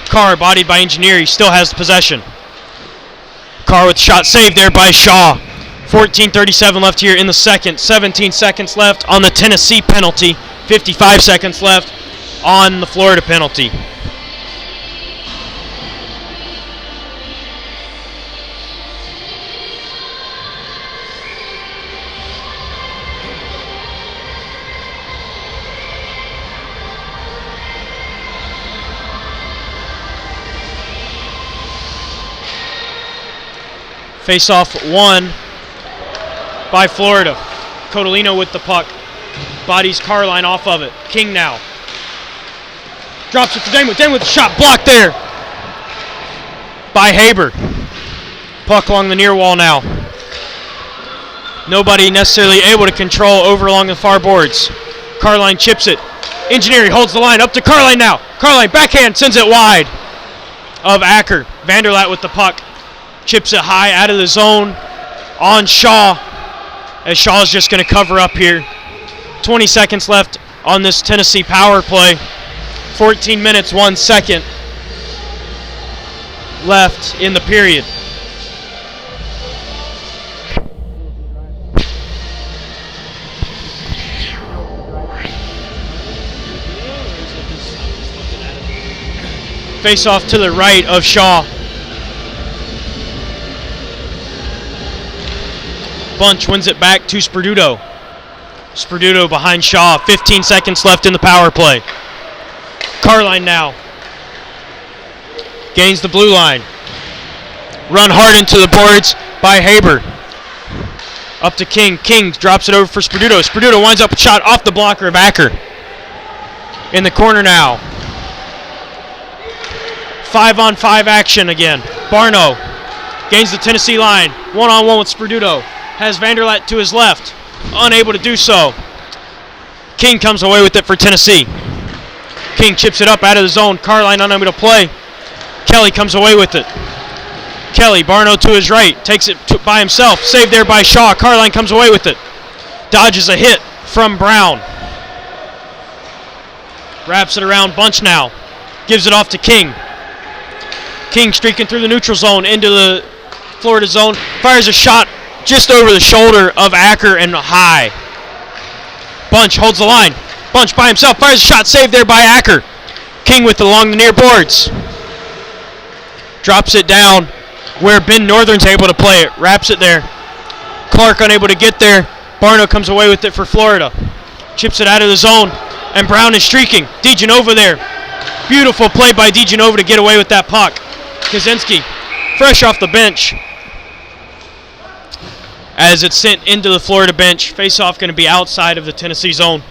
Carr bodied by Engineer. He still has the possession. Carr with the shot saved there by Shaw. 14:37 left here in the second. 17 seconds left on the Tennessee penalty. 55 seconds left on the Florida penalty. Face-off won by Florida. Codolino with the puck. Bodies Carline off of it. King now. Drops it to Damewood. Damewood with the shot blocked there by Haber. Puck along the near wall now. Nobody necessarily able to control over along the far boards. Carline chips it. Engineering holds the line up to Carline now. Carline backhand sends it wide of Acker. Vanderlat with the puck. Chips it high out of the zone on Shaw. As Shaw's just going to cover up here. 20 seconds left on this Tennessee power play. 14 minutes, 1 second left in the period. Face off to the right of Shaw. Bunch wins it back to Sperduto. Sperduto behind Shaw. 15 seconds left in the power play. Carline now. Gains the blue line. Run hard into the boards by Haber. Up to King. King drops it over for Sperduto. Sperduto winds up a shot off the blocker of Acker. In the corner now. 5-on-5 action again. Barno gains the Tennessee line. One-on-one with Sperduto. Has Vanderlat to his left. Unable to do so. King comes away with it for Tennessee. King chips it up out of the zone. Carline unable to play. Kelly comes away with it. Kelly, Barno to his right. Takes it by himself. Saved there by Shaw. Carline comes away with it. Dodges a hit from Brown. Wraps it around Bunch now. Gives it off to King. King streaking through the neutral zone into the Florida zone. Fires a shot just over the shoulder of Acker and high. Bunch holds the line. Bunch by himself fires a shot. Saved there by Acker. King with it along the near boards. Drops it down where Ben Northern's able to play it. Wraps it there. Clark unable to get there. Barno comes away with it for Florida. Chips it out of the zone. And Brown is streaking. DeGenova there. Beautiful play by DeGenova to get away with that puck. Kaczynski, fresh off the bench. As it's sent into the Florida bench. Face-off going to be outside of the Tennessee zone.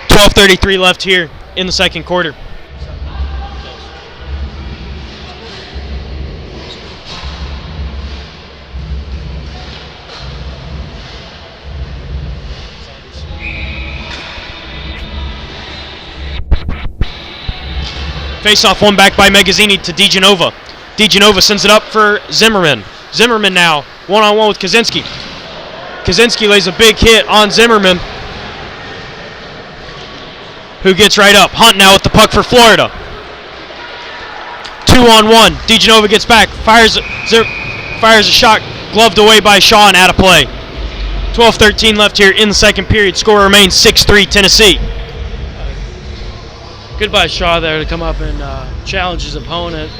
12:33 left here in the second quarter. Face-off won back by Magazzini to DeGenova. DeGenova sends it up for Zimmerman. Zimmerman now one-on-one with Kaczynski. Kaczynski lays a big hit on Zimmerman, who gets right up. Hunt now with the puck for Florida. 2-on-1. DeGenova gets back. Fires a shot gloved away by Shaw and out of play. 12:13 left here in the second period. Score remains 6-3 Tennessee. Good by Shaw there to come up and challenge his opponent.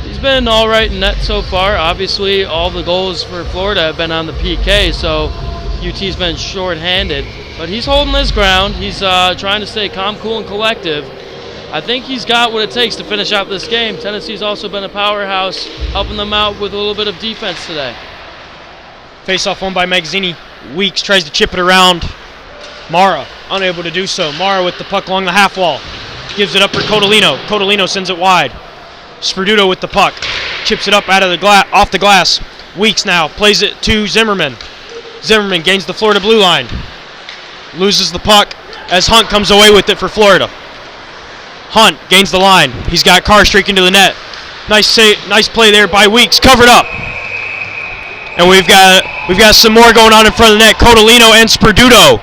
He's been all right in net so far. Obviously, all the goals for Florida have been on the PK, so UT's been short-handed. But he's holding his ground. He's trying to stay calm, cool, and collective. I think he's got what it takes to finish out this game. Tennessee's also been a powerhouse, helping them out with a little bit of defense today. Face-off won by Magazzini. Weeks tries to chip it around. Mara, unable to do so. Mara with the puck along the half wall. Gives it up for Codolino. Codolino sends it wide. Sperduto with the puck. Chips it up out of the off the glass. Weeks now plays it to Zimmerman. Zimmerman gains the Florida blue line. Loses the puck as Hunt comes away with it for Florida. Hunt gains the line. He's got Carr streaking to the net. Nice play there by Weeks. Covered up. And we've got some more going on in front of the net. Codolino and Sperduto.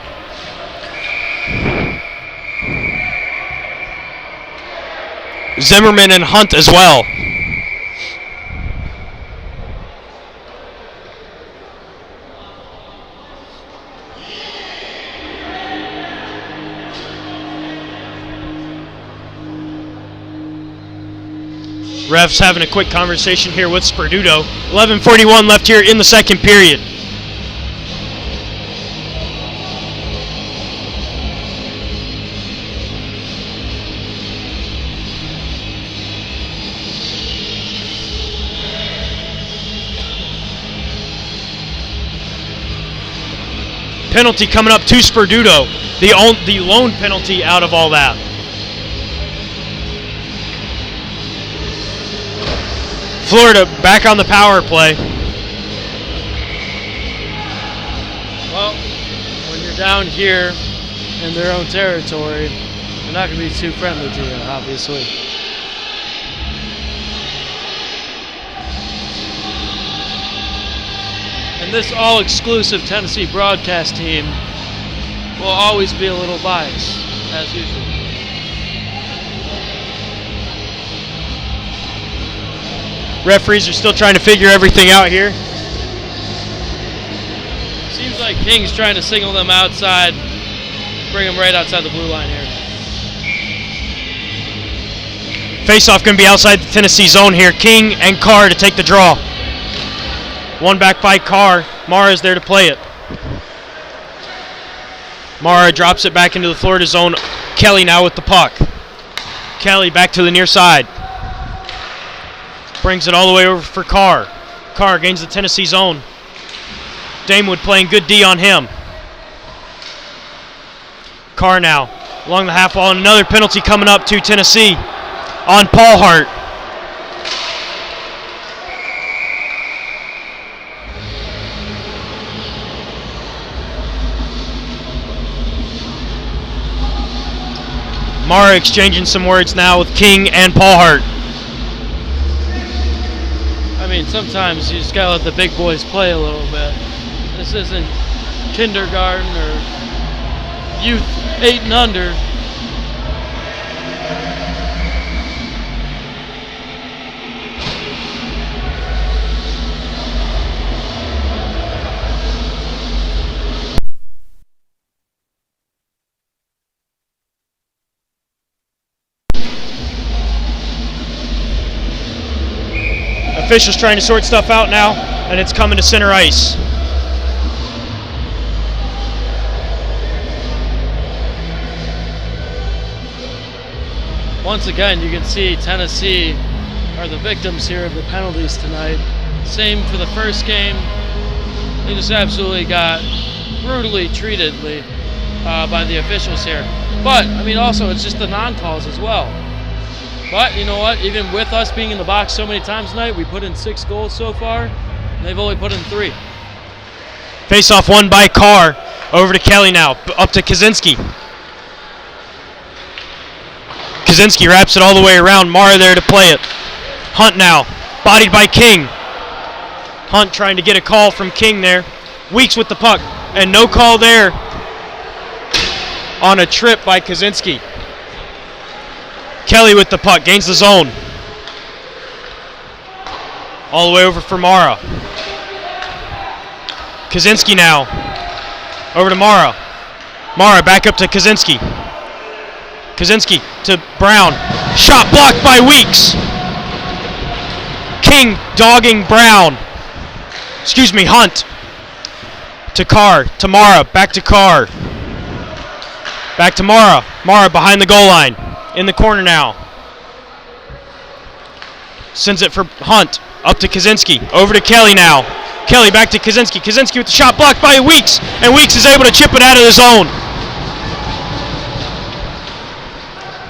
Zimmerman and Hunt as well. Refs having a quick conversation here with Sperduto. 11:41 left here in the second period. Penalty coming up to Sperduto. The lone penalty out of all that. Florida back on the power play. Well, when you're down here in their own territory, they're not going to be too friendly to you, obviously. And this all-exclusive Tennessee broadcast team will always be a little biased, as usual. Referees are still trying to figure everything out here. Seems like King's trying to signal them outside, bring them right outside the blue line here. Face-off going to be outside the Tennessee zone here. King and Carr to take the draw. One back by Carr. Mara's there to play it. Mara drops it back into the Florida zone. Kelly now with the puck. Kelly back to the near side. Brings it all the way over for Carr. Carr gains the Tennessee zone. Damewood playing good D on him. Carr now along the half wall, and another penalty coming up to Tennessee on Paul Hart. Mara exchanging some words now with King and Paul Hart. I mean, sometimes you just gotta let the big boys play a little bit. This isn't kindergarten or youth 8 and under. Officials trying to sort stuff out now, and it's coming to center ice. Once again, you can see Tennessee are the victims here of the penalties tonight. Same for the first game. They just absolutely got brutally treated by the officials here. But, I mean, also, it's just the non-calls as well. But, you know what? Even with us being in the box so many times tonight, we put in 6 goals so far, and they've only put in 3. Face-off won by Carr. Over to Kelly now. Up to Kaczynski. Kaczynski wraps it all the way around. Mara there to play it. Hunt now. Bodied by King. Hunt trying to get a call from King there. Weeks with the puck. And no call there on a trip by Kaczynski. Kelly with the puck. Gains the zone. All the way over for Mara. Kaczynski now. Over to Mara. Mara back up to Kaczynski. Kaczynski to Brown. Shot blocked by Weeks. King dogging Brown. Excuse me, Hunt. To Carr. To Mara. Back to Carr. Back to Mara. Mara behind the goal line. In the corner now. Sends it for Hunt. Up to Kaczynski. Over to Kelly now. Kelly back to Kaczynski. Kaczynski with the shot blocked by Weeks. And Weeks is able to chip it out of the zone.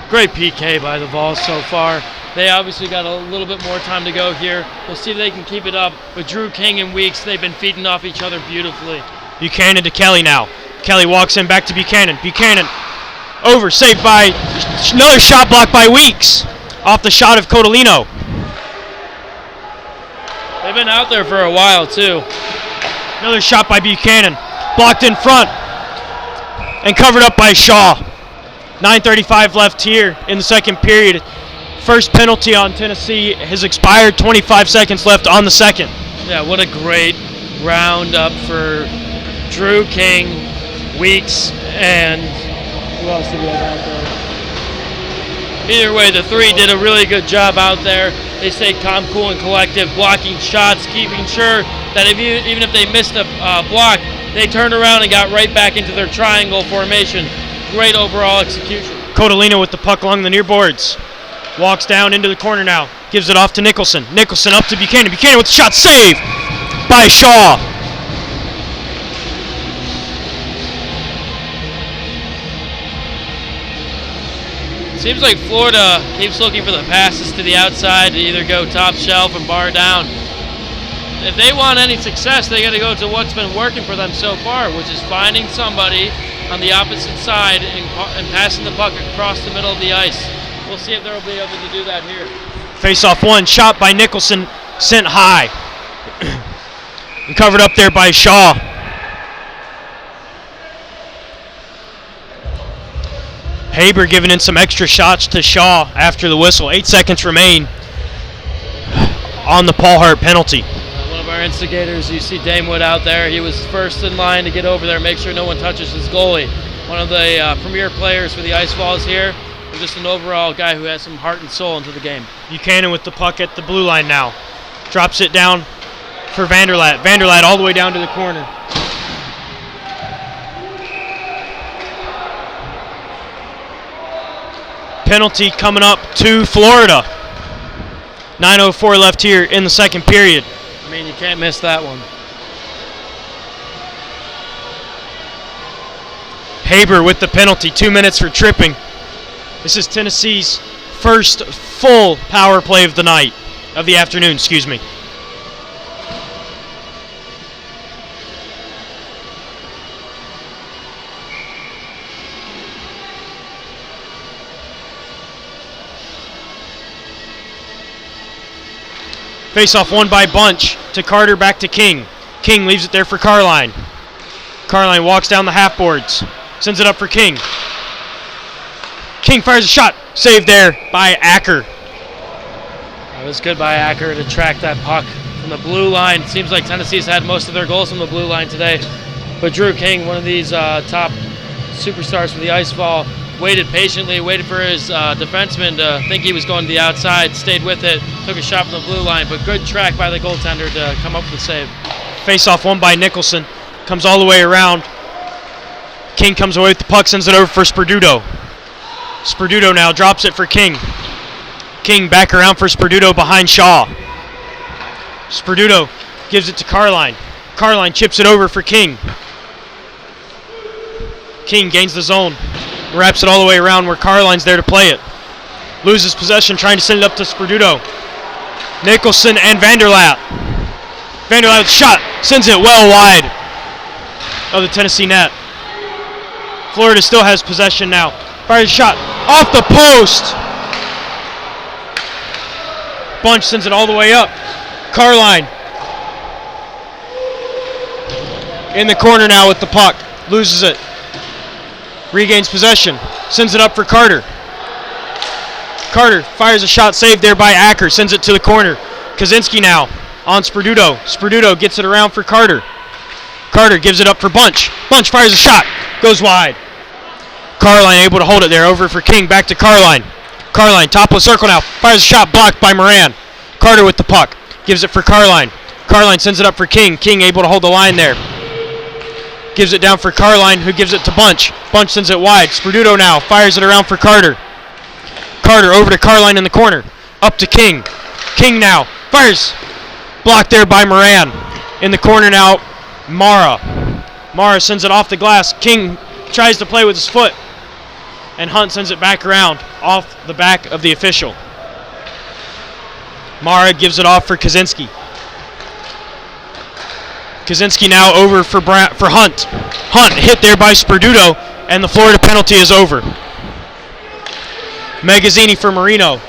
Great PK by the Vols so far. They obviously got a little bit more time to go here. We'll see if they can keep it up. With Drew King and Weeks, they've been feeding off each other beautifully. Buchanan to Kelly now. Kelly walks in back to Buchanan. Buchanan over, saved by another shot blocked by Weeks. Off the shot of Codolino. They've been out there for a while too. Another shot by Buchanan. Blocked in front. And covered up by Shaw. 9:35 left here in the second period. First penalty on Tennessee has expired. 25 seconds left on the second. Yeah, what a great roundup for Drew King, Weeks, and who else did we have out there? Either way, the 3 did a really good job out there. They stayed calm, cool, and collective, blocking shots, keeping sure that even if they missed a block, they turned around and got right back into their triangle formation. Great overall execution. Codolino with the puck along the near boards. Walks down into the corner now. Gives it off to Nicholson. Nicholson up to Buchanan. Buchanan with the shot. Save by Shaw. Seems like Florida keeps looking for the passes to the outside to either go top shelf and bar down. If they want any success, they got to go to what's been working for them so far, which is finding somebody on the opposite side and passing the puck across the middle of the ice. We'll see if they'll be able to do that here. Face-off one, shot by Nicholson, sent high. And covered up there by Shaw. Haber giving in some extra shots to Shaw after the whistle. 8 seconds remain on the Paul Hart penalty. One of our instigators, you see Damewood out there. He was first in line to get over there, make sure no one touches his goalie. One of the premier players for the Ice Vols here. And just an overall guy who has some heart and soul into the game. Buchanan with the puck at the blue line now. Drops it down for Vanderlat. Vanderlat all the way down to the corner. Penalty coming up to Florida. 9:04 left here in the second period. I mean, you can't miss that one. Haber with the penalty, 2 minutes for tripping. This is Tennessee's first full power play of the night, of the afternoon, excuse me. Face-off won by Bunch to Carter, back to King. King leaves it there for Carline. Carline walks down the half boards, sends it up for King. King fires a shot, saved there by Acker. It was good by Acker to track that puck from the blue line. Seems like Tennessee's had most of their goals from the blue line today. But Drew King, one of these top superstars for the Ice Ball, waited patiently, waited for his defenseman to think he was going to the outside, stayed with it, took a shot from the blue line, but good track by the goaltender to come up with the save. Face-off won by Nicholson, comes all the way around. King comes away with the puck, sends it over for Sperduto. Sperduto now drops it for King. King back around for Sperduto behind Shaw. Sperduto gives it to Carline. Carline chips it over for King. King gains the zone, wraps it all the way around where Carline's there to play it. Loses possession, trying to send it up to Sperduto. Nicholson and Vanderlat. Vanderlat with a shot, sends it well wide of the Tennessee net. Florida still has possession now. Fires a shot off the post. Bunch sends it all the way up. Carline in the corner now with the puck. Loses it. Regains possession. Sends it up for Carter. Carter fires a shot, saved there by Acker. Sends it to the corner. Kaczynski now on Sperduto. Sperduto gets it around for Carter. Carter gives it up for Bunch. Bunch fires a shot. Goes wide. Carline able to hold it there. Over for King. Back to Carline. Carline, top of the circle now. Fires a shot, blocked by Moran. Carter with the puck. Gives it for Carline. Carline sends it up for King. King able to hold the line there. Gives it down for Carline, who gives it to Bunch. Bunch sends it wide. Sperduto now fires it around for Carter. Carter over to Carline in the corner. Up to King. King now fires. Blocked there by Moran. In the corner now, Mara. Mara sends it off the glass. King tries to play with his foot. And Hunt sends it back around off the back of the official. Mara gives it off for Kaczynski. Kaczynski now over for Hunt. Hunt hit there by Sperduto, and the Florida penalty is over. Magazzini for Marino.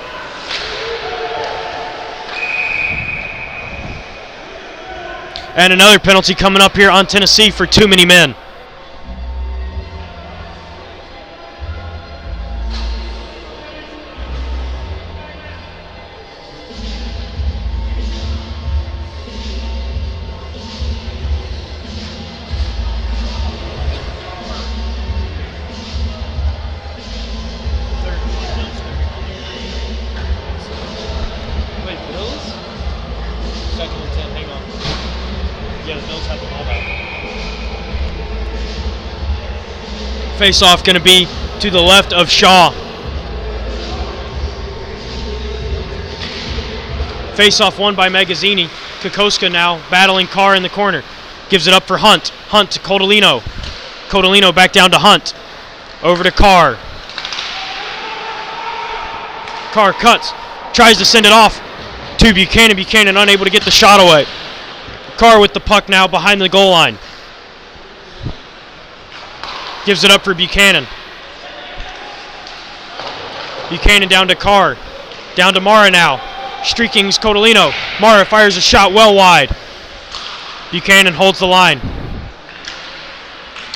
And another penalty coming up here on Tennessee for too many men. Face-off going to be to the left of Shaw. Face-off won by Magazzini. Kokoska now battling Carr in the corner. Gives it up for Hunt. Hunt to Codolino. Codolino back down to Hunt. Over to Carr. Carr cuts, tries to send it off to Buchanan. Buchanan unable to get the shot away. Carr with the puck now behind the goal line. Gives it up for Buchanan. Buchanan down to Carr. Down to Mara now. Streaking is Codolino. Mara fires a shot well wide. Buchanan holds the line.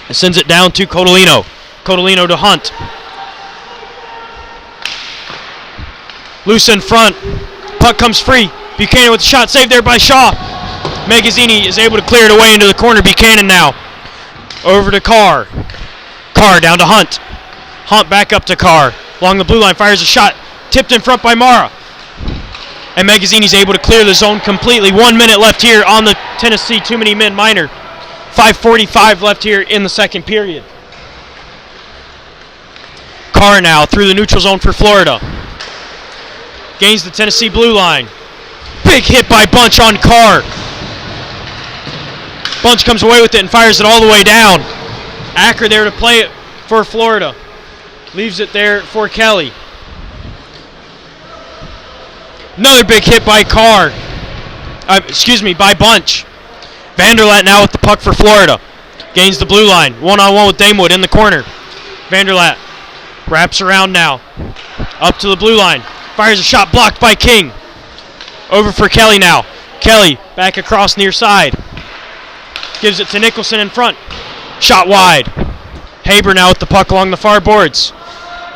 And sends it down to Codolino. Codolino to Hunt. Loose in front. Puck comes free. Buchanan with the shot. Saved there by Shaw. Magazzini is able to clear it away into the corner. Buchanan now. Over to Carr. Carr down to Hunt. Hunt back up to Carr. Along the blue line. Fires a shot. Tipped in front by Mara. And Magazzini's able to clear the zone completely. 1 minute left here on the Tennessee Too Many Men minor. 5:45 left here in the second period. Carr now through the neutral zone for Florida. Gains the Tennessee blue line. Big hit by Bunch on Carr. Bunch comes away with it and fires it all the way down. Acker there to play it for Florida. Leaves it there for Kelly. Another big hit by Carr. By Bunch. Vanderlat now with the puck for Florida. Gains the blue line. One-on-one with Damewood in the corner. Vanderlat wraps around now. Up to the blue line. Fires a shot blocked by King. Over for Kelly now. Kelly back across near side. Gives it to Nicholson in front. Shot wide. Haber now with the puck along the far boards.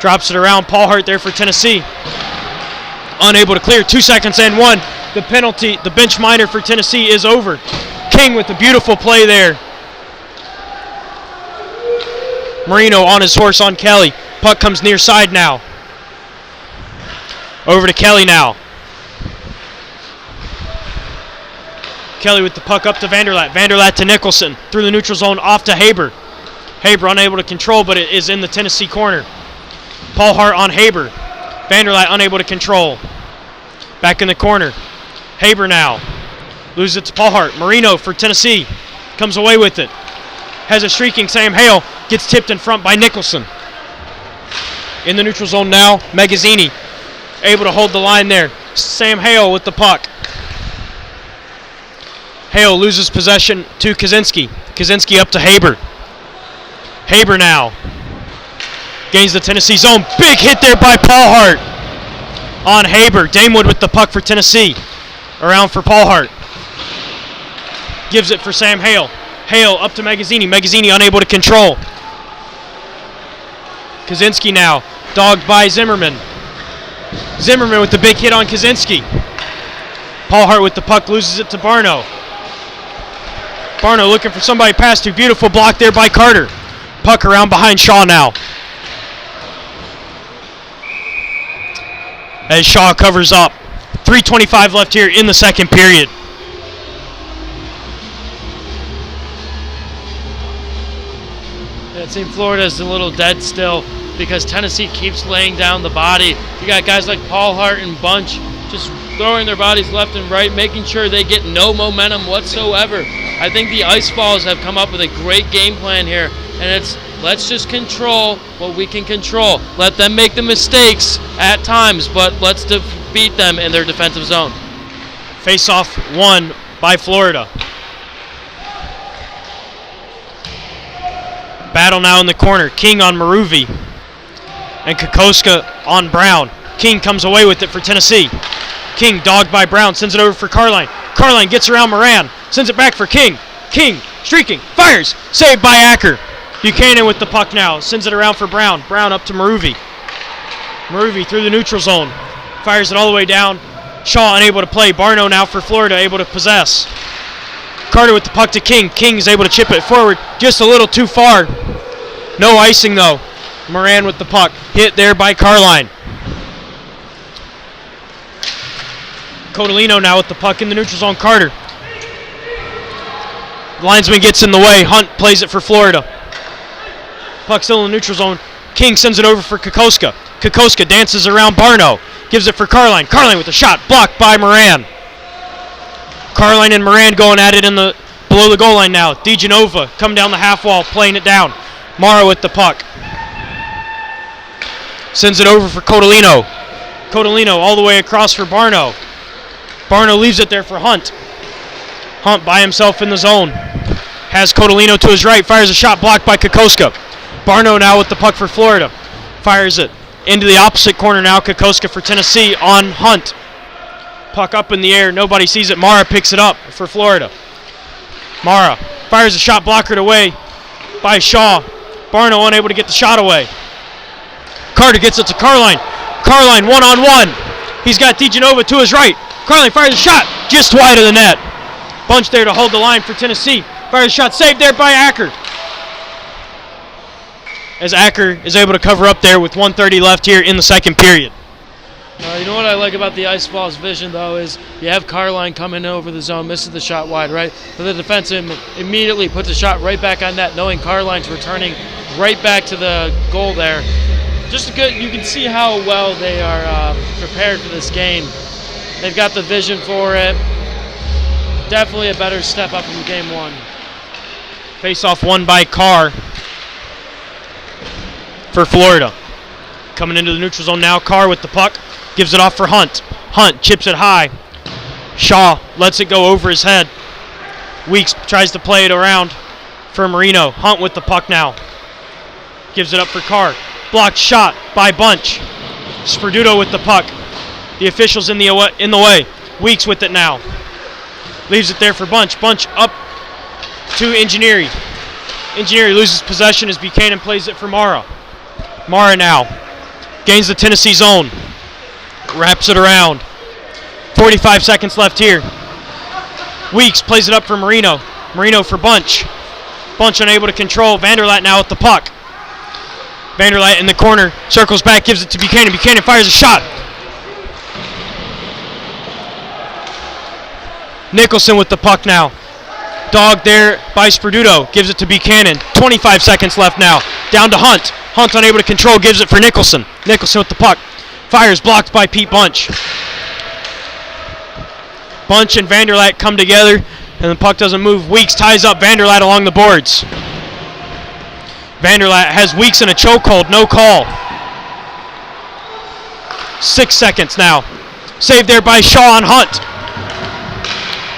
Drops it around. Paul Hart there for Tennessee. Unable to clear. 2 seconds and one. The penalty, the bench minor for Tennessee is over. King with a beautiful play there. Marino on his horse on Kelly. Puck comes near side now. Over to Kelly now. Kelly with the puck up to Vanderlat. Vanderlat to Nicholson. Through the neutral zone off to Haber. Haber unable to control, but it is in the Tennessee corner. Paul Hart on Haber. Vanderlat unable to control. Back in the corner. Haber now. Loses it to Paul Hart. Marino for Tennessee. Comes away with it. Has a streaking Sam Hale. Gets tipped in front by Nicholson. In the neutral zone now. Magazzini able to hold the line there. Sam Hale with the puck. Hale loses possession to Kaczynski. Kaczynski up to Haber. Haber now. Gains the Tennessee zone. Big hit there by Paul Hart. On Haber. Damewood with the puck for Tennessee. Around for Paul Hart. Gives it for Sam Hale. Hale up to Magazzini. Magazzini unable to control. Kaczynski now. Dogged by Zimmerman. Zimmerman with the big hit on Kaczynski. Paul Hart with the puck loses it to Barno. Barno looking for somebody to pass to. Beautiful block there by Carter. Puck around behind Shaw now. As Shaw covers up. 3:25 left here in the second period. It seems Florida's a little dead still because Tennessee keeps laying down the body. You got guys like Paul Hart and Bunch just throwing their bodies left and right, making sure they get no momentum whatsoever. I think the Ice Balls have come up with a great game plan here, and it's let's just control what we can control. Let them make the mistakes at times, but let's beat them in their defensive zone. Face-off won by Florida. Battle now in the corner. King on Maruvi. And Kokoska on Brown. King comes away with it for Tennessee. King dogged by Brown. Sends it over for Carline. Carline gets around Moran. Sends it back for King. King streaking. Fires. Saved by Acker. Buchanan with the puck now. Sends it around for Brown. Brown up to Maruvi. Maruvi through the neutral zone. Fires it all the way down. Shaw unable to play. Barno now for Florida able to possess. Carter with the puck to King. King is able to chip it forward just a little too far. No icing though. Moran with the puck. Hit there by Carline. Codolino now with the puck in the neutral zone. Carter. Linesman gets in the way. Hunt plays it for Florida. Puck still in the neutral zone. King sends it over for Kokoska. Kokoska dances around Barno. Gives it for Carline. Carline with a shot. Blocked by Moran. Carline and Moran going at it in the below the goal line now. DeGenova come down the half wall, playing it down. Mara with the puck. Sends it over for Codolino. Codolino all the way across for Barno. Barno leaves it there for Hunt. Hunt by himself in the zone. Has Codolino to his right. Fires a shot blocked by Kokoska. Barno now with the puck for Florida. Fires it into the opposite corner now. Kokoska for Tennessee on Hunt. Puck up in the air. Nobody sees it. Mara picks it up for Florida. Mara fires a shot blockered away by Shaw. Barno unable to get the shot away. Carter gets it to Carline. Carline one-on-one. He's got DeGenova to his right. Carline fires a shot just wide of the net. Bunch there to hold the line for Tennessee. Fires a shot saved there by Acker. As Acker is able to cover up there with 1:30 left here in the second period. You know what I like about the Ice Vols vision, though, is you have Carline coming over the zone, misses the shot wide, right? But the defense immediately puts the shot right back on net, knowing Carline's returning right back to the goal there. Just good. You can see how well they are prepared for this game. They've got the vision for it. Definitely a better step up from game one. Face-off won by Carr for Florida. Coming into the neutral zone now. Carr with the puck. Gives it off for Hunt. Hunt chips it high. Shaw lets it go over his head. Weeks tries to play it around for Marino. Hunt with the puck now. Gives it up for Carr. Blocked shot by Bunch. Sperduto with the puck. The officials in the way. Weeks with it now. Leaves it there for Bunch. Bunch up to Ingeniery. Ingeniery loses possession as Buchanan plays it for Mara. Mara now gains the Tennessee zone. Wraps it around. 45 seconds left here. Weeks plays it up for Marino. Marino for Bunch. Bunch unable to control. Vanderlat now with the puck. Vanderlat in the corner. Circles back, gives it to Buchanan. Buchanan fires a shot. Nicholson with the puck now. Dog there by Sperduto. Gives it to Buchanan. 25 seconds left now. Down to Hunt. Hunt unable to control. Gives it for Nicholson. Nicholson with the puck. Fires blocked by Pete Bunch. Bunch and Vanderlat come together, and the puck doesn't move. Weeks ties up Vanderlat along the boards. Vanderlat has Weeks in a chokehold. No call. 6 seconds now. Saved there by Shaw on Hunt.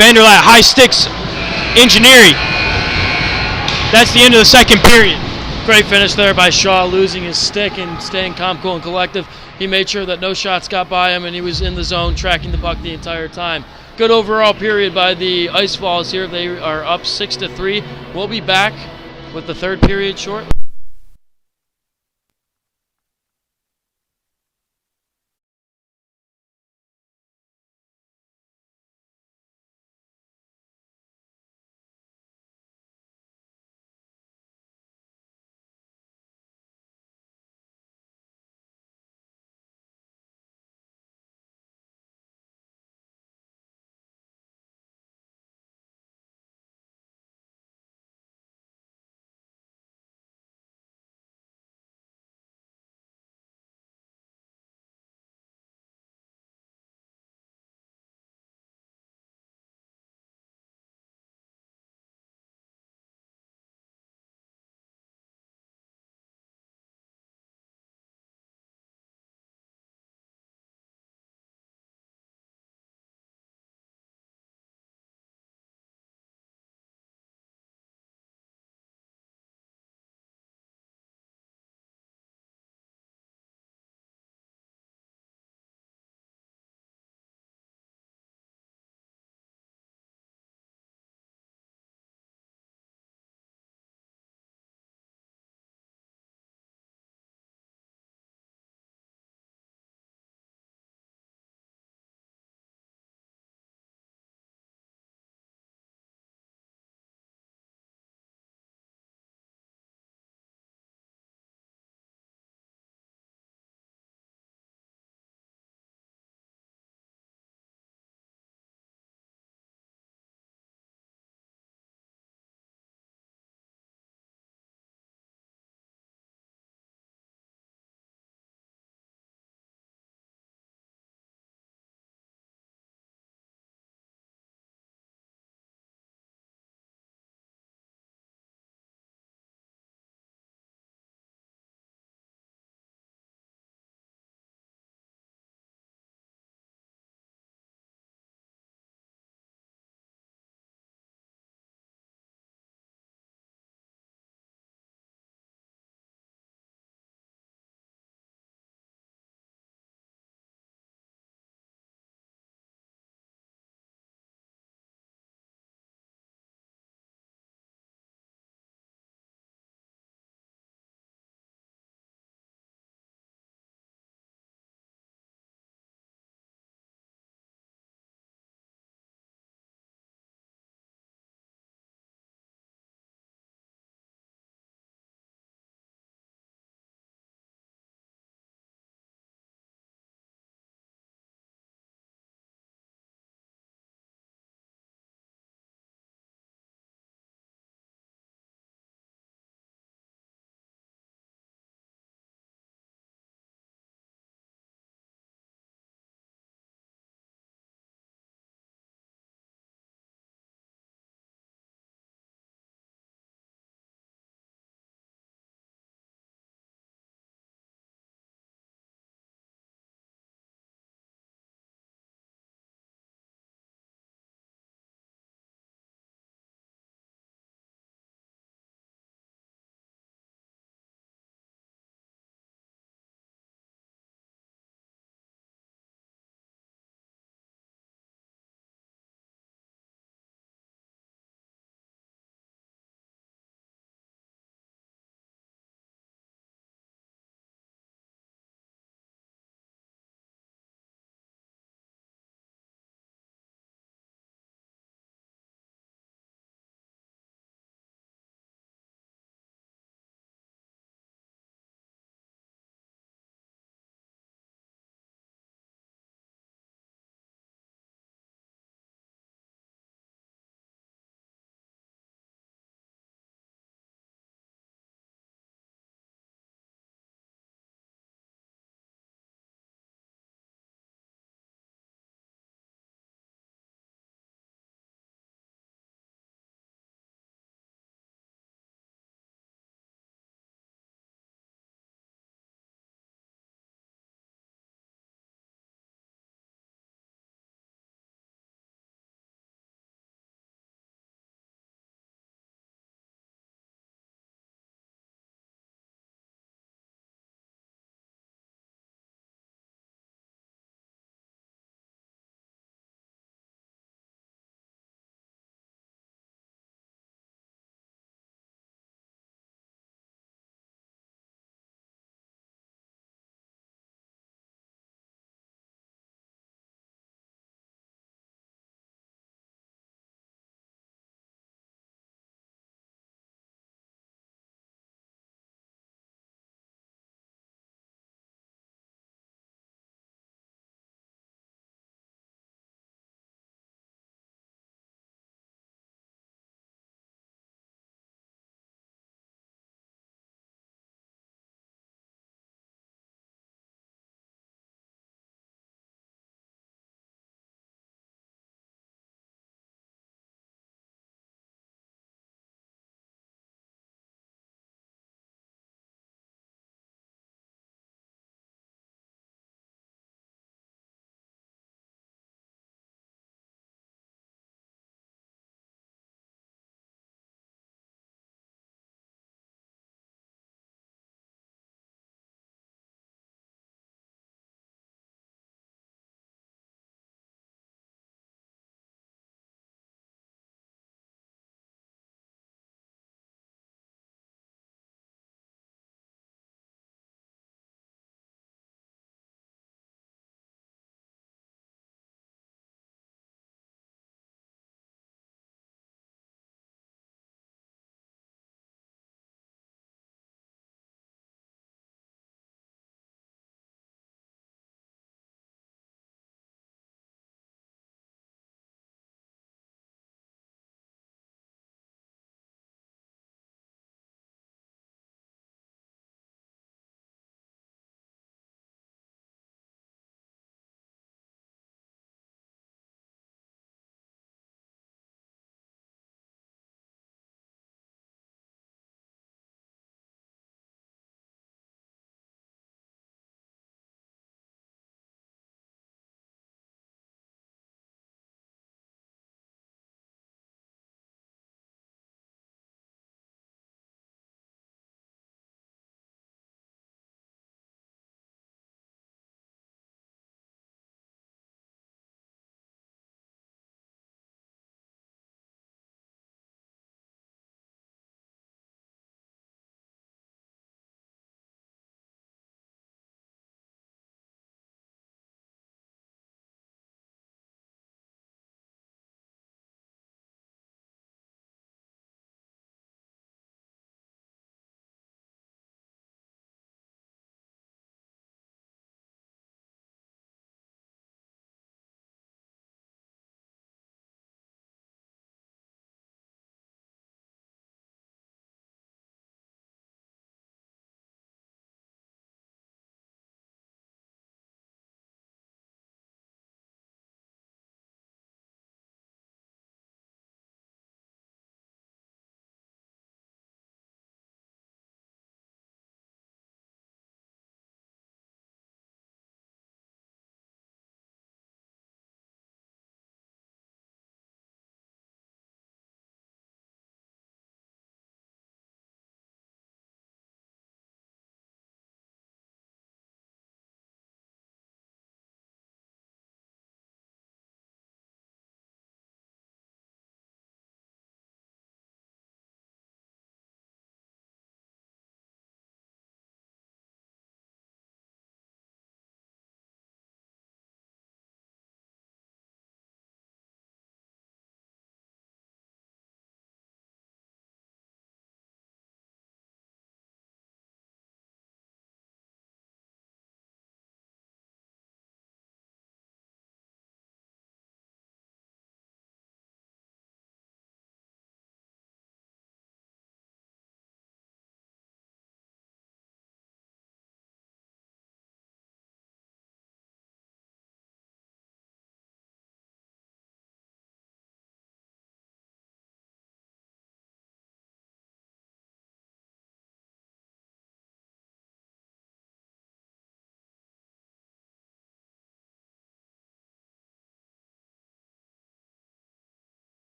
Vanderlat high sticks. Engineering. That's the end of the second period. Great finish there by Shaw, losing his stick and staying calm, cool, and collective. He made sure that no shots got by him, and he was in the zone tracking the puck the entire time. Good overall period by the Ice Vols here. They are up 6-3. We'll be back with the third period shortly.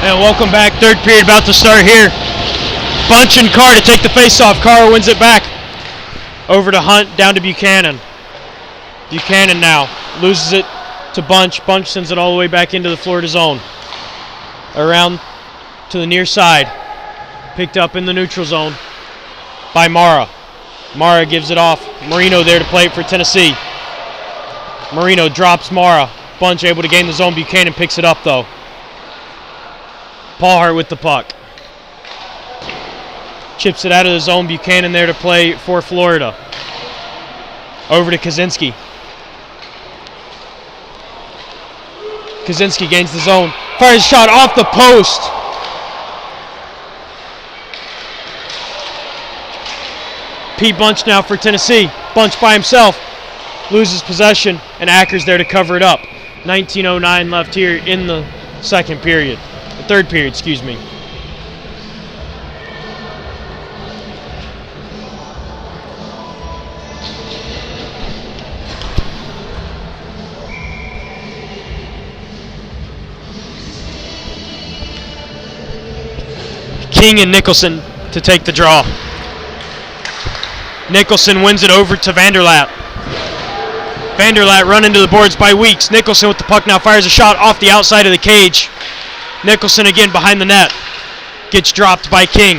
And welcome back. Third period about to start here. Bunch and Carr to take the face-off. Carr wins it back. Over to Hunt, down to Buchanan. Buchanan now loses it to Bunch. Bunch sends it all the way back into the Florida zone. Around to the near side. Picked up in the neutral zone by Mara. Mara gives it off. Marino there to play it for Tennessee. Marino drops Mara. Bunch able to gain the zone. Buchanan picks it up though. Paul Hart with the puck. Chips it out of the zone. Buchanan there to play for Florida. Over to Kaczynski. Kaczynski gains the zone. Fires a shot off the post. Pete Bunch now for Tennessee. Bunch by himself. Loses possession, and Acker's there to cover it up. 19:09 left here in the second period. The third period, excuse me. King and Nicholson to take the draw. Nicholson wins it over to Vanderlat. Vanderlat run into the boards by Weeks. Nicholson with the puck now fires a shot off the outside of the cage. Nicholson again behind the net. Gets dropped by King.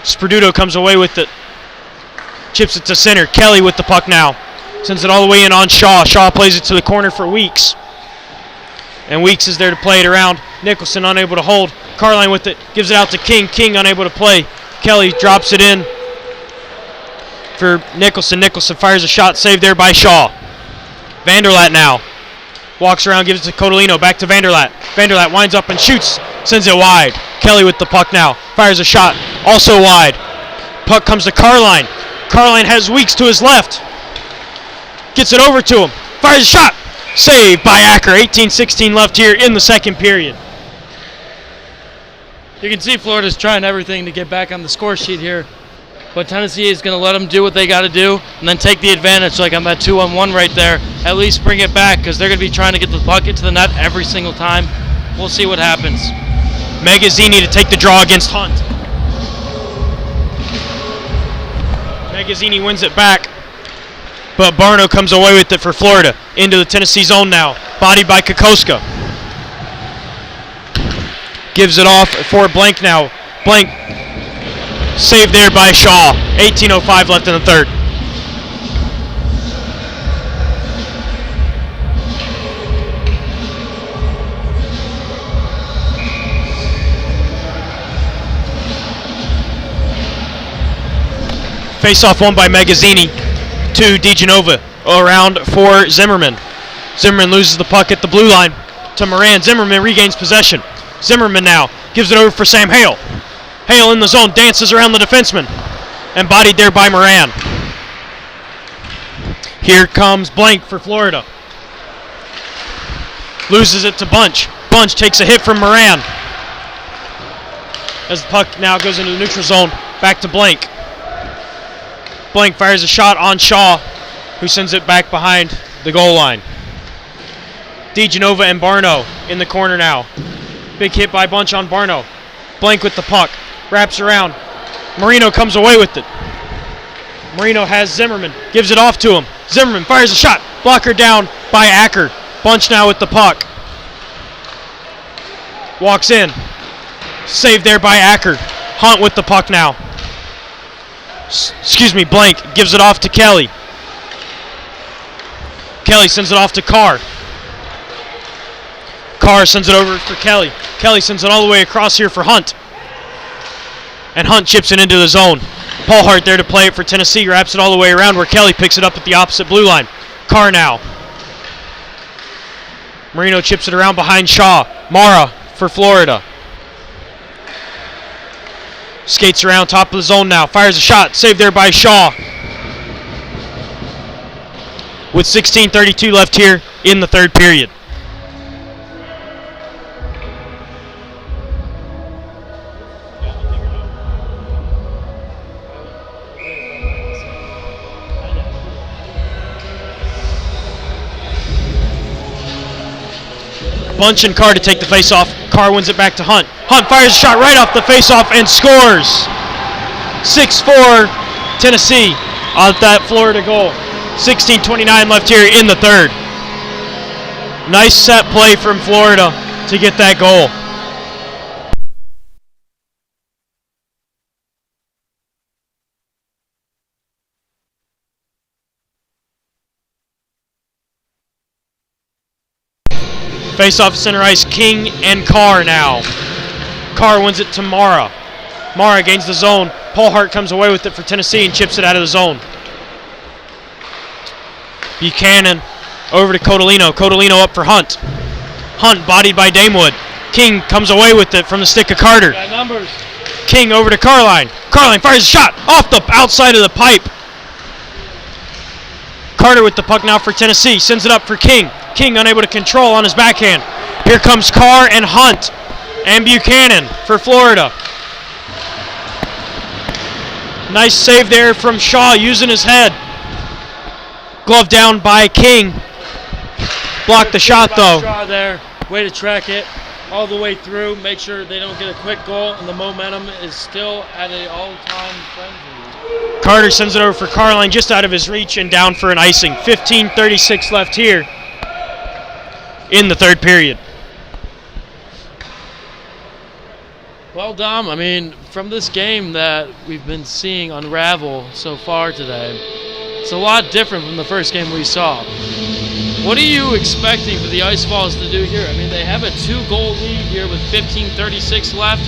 Sperduto comes away with it. Chips it to center. Kelly with the puck now. Sends it all the way in on Shaw. Shaw plays it to the corner for Weeks. And Weeks is there to play it around. Nicholson unable to hold. Carline with it. Gives it out to King. King unable to play. Kelly drops it in for Nicholson. Nicholson fires a shot. Saved there by Shaw. Vanderlat now. Walks around, gives it to Codolino. Back to Vanderlat. Vanderlat winds up and shoots. Sends it wide. Kelly with the puck now. Fires a shot. Also wide. Puck comes to Carline. Carline has Weeks to his left. Gets it over to him. Fires a shot. Saved by Acker. 18:16 left here in the second period. You can see Florida's trying everything to get back on the score sheet here. But Tennessee is going to let them do what they got to do and then take the advantage like on that 2-on-1 right there. At least bring it back because they're going to be trying to get the bucket to the net every single time. We'll see what happens. Magazzini to take the draw against Hunt. Magazzini wins it back. But Barno comes away with it for Florida. Into the Tennessee zone now. Bodied by Kokoska. Gives it off for Blank now. Blank saved there by Shaw. 18:05 left in the third. Face-off won by Magazzini to DeGenova. Around for Zimmerman. Zimmerman loses the puck at the blue line to Moran. Zimmerman regains possession. Zimmerman now gives it over for Sam Hale. Hale in the zone, dances around the defenseman. And bodied there by Moran. Here comes Blank for Florida. Loses it to Bunch. Bunch takes a hit from Moran. As the puck now goes into the neutral zone, back to Blank. Blank fires a shot on Shaw, who sends it back behind the goal line. DeGenova and Barno in the corner now. Big hit by Bunch on Barno. Blank with the puck. Wraps around. Marino comes away with it. Marino has Zimmerman. Gives it off to him. Zimmerman fires a shot. Blocker down by Acker. Bunch now with the puck. Walks in. Saved there by Acker. Hunt with the puck now. Blank gives it off to Kelly. Kelly sends it off to Carr. Carr sends it over for Kelly. Kelly sends it all the way across here for Hunt. And Hunt chips it into the zone. Paul Hart there to play it for Tennessee. Wraps it all the way around where Kelly picks it up at the opposite blue line. Carr now. Marino chips it around behind Shaw. Mara for Florida. Skates around top of the zone now. Fires a shot. Saved there by Shaw. With 16:32 left here in the third period. Bunch and Carr to take the face-off. Carr wins it back to Hunt. Hunt fires a shot right off the faceoff and scores. 6-4 Tennessee on that Florida goal. 16:29 left here in the third. Nice set play from Florida to get that goal. Face off center ice, King and Carr now. Carr wins it to Mara. Mara gains the zone. Paul Hart comes away with it for Tennessee and chips it out of the zone. Buchanan over to Codolino. Codolino up for Hunt. Hunt bodied by Damewood. King comes away with it from the stick of Carter. Got numbers. King over to Carline. Carline fires a shot off the outside of the pipe. Carter with the puck now for Tennessee. Sends it up for King. King unable to control on his backhand. Here comes Carr and Hunt and Buchanan for Florida. Nice save there from Shaw using his head. Glove down by King. Blocked the shot though. Shaw there. Way to track it all the way through. Make sure they don't get a quick goal, and the momentum is still at an all-time frenzy. Carter sends it over for Carline just out of his reach and down for an icing. 15:36 left here in the third period. Well, Dom, I mean, from this game that we've been seeing unravel so far today, it's a lot different from the first game we saw. What are you expecting for the Ice Vols to do here? I mean, they have a 2-goal lead here with 15:36 left.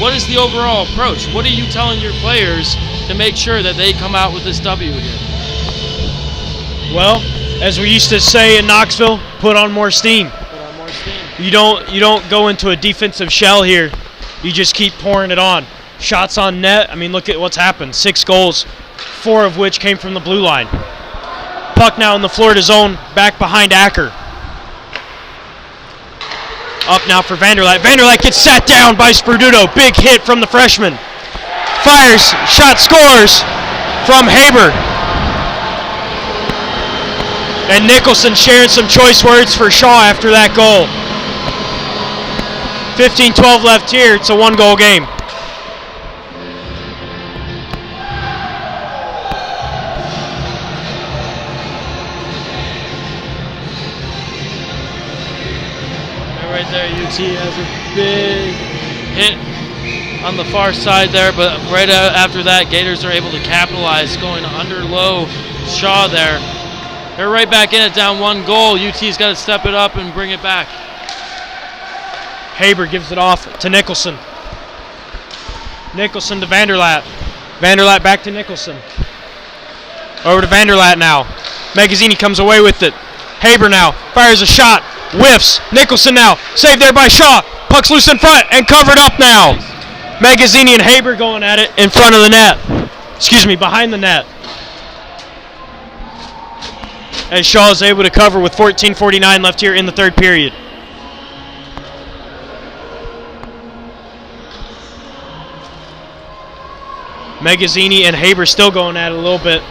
What is the overall approach? What are you telling your players to make sure that they come out with this W here? Well, as we used to say in Knoxville, put on more steam. Put on more steam. You don't go into a defensive shell here. You just keep pouring it on. Shots on net. I mean, look at what's happened. 6 goals, 4 of which came from the blue line. Puck now in the Florida zone, back behind Acker. Up now for Vanderlat. Vanderlat gets sat down by Sperduto. Big hit from the freshman. Fires, shot, scores from Haber. And Nicholson sharing some choice words for Shaw after that goal. 15-12 left here. It's a 1-goal game. Right there, UT has a big hit on the far side there, but right after that, Gators are able to capitalize, going under low. Shaw there. They're right back in it, down 1 goal. UT's got to step it up and bring it back. Haber gives it off to Nicholson. Nicholson to Vanderlat. Vanderlat back to Nicholson. Over to Vanderlat now. Magazzini comes away with it. Haber now fires a shot. Whiffs. Nicholson now. Saved there by Shaw. Puck's loose in front and covered up now. Magazzini and Haber going at it in front of the net. Excuse me, behind the net. As Shaw is able to cover with 14:49 left here in the third period. Magazzini and Haber still going at it a little bit.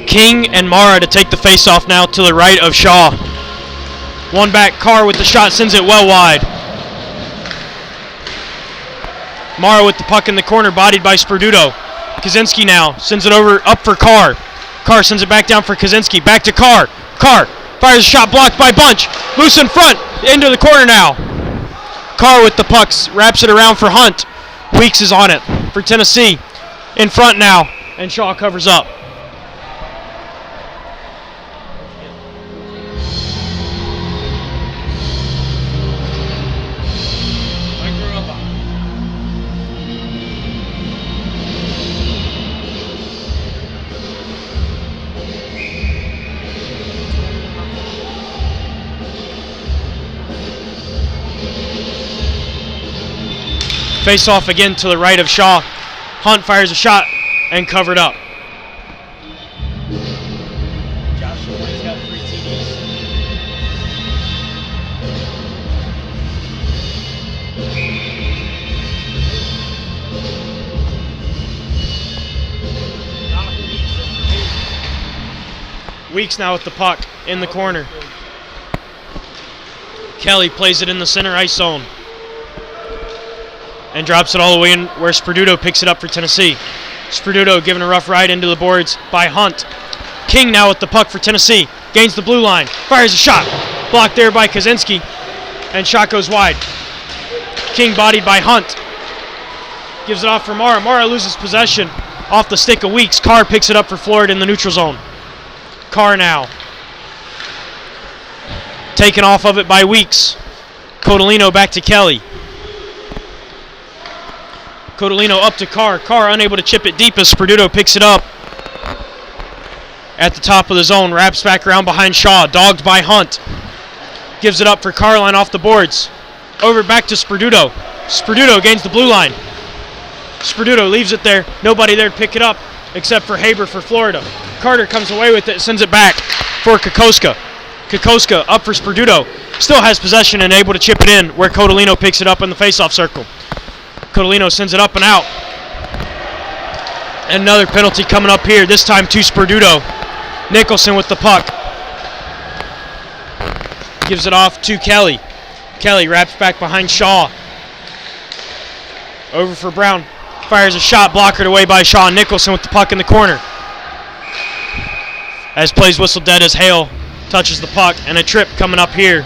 King and Mara to take the face-off now to the right of Shaw. One back, Carr with the shot, sends it well wide. Mara with the puck in the corner, bodied by Sperduto. Kaczynski now sends it over, up for Carr. Carr sends it back down for Kaczynski, back to Carr. Carr fires a shot, blocked by Bunch. Loose in front, into the corner now. Carr with the pucks, wraps it around for Hunt. Weeks is on it for Tennessee. In front now, and Shaw covers up. Face off again to the right of Shaw. Hunt fires a shot and covered up. Josh Shulman's got 3 TDs. Weeks now with the puck in the corner. Kelly plays it in the center ice zone and drops it all the way in where Sperduto picks it up for Tennessee. Sperduto giving a rough ride into the boards by Hunt. King now with the puck for Tennessee. Gains the blue line. Fires a shot. Blocked there by Kaczynski. And shot goes wide. King bodied by Hunt. Gives it off for Mara. Mara loses possession off the stick of Weeks. Carr picks it up for Florida in the neutral zone. Carr now. Taken off of it by Weeks. Codolino back to Kelly. Codolino up to Carr. Carr unable to chip it deep as Sperduto picks it up. At the top of the zone. Wraps back around behind Shaw. Dogged by Hunt. Gives it up for Carline off the boards. Over back to Sperduto. Sperduto gains the blue line. Sperduto leaves it there. Nobody there to pick it up except for Haber for Florida. Carter comes away with it. Sends it back for Kokoska. Kokoska up for Sperduto. Still has possession and able to chip it in where Codolino picks it up in the faceoff circle. Codolino sends it up and out. And another penalty coming up here, this time to Sperduto. Nicholson with the puck. Gives it off to Kelly. Kelly wraps back behind Shaw. Over for Brown. Fires a shot, blockered away by Shaw. Nicholson with the puck in the corner. As plays whistle dead as Hale touches the puck, and a trip coming up here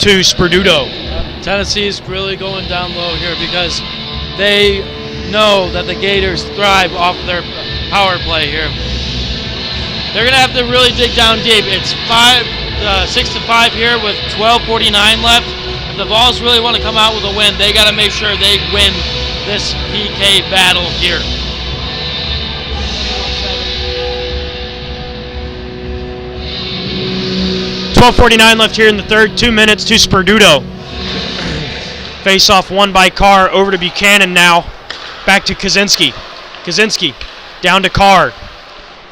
to Sperduto. Tennessee's really going down low here because they know that the Gators thrive off their power play here. They're going to have to really dig down deep. It's 6-5 here with 12:49 left. If the Vols really want to come out with a win, they got to make sure they win this PK battle here. 12:49 left here in the third. 2 minutes to Sperduto. Face-off won by Carr. Over to Buchanan now. Back to Kaczynski. Kaczynski down to Carr.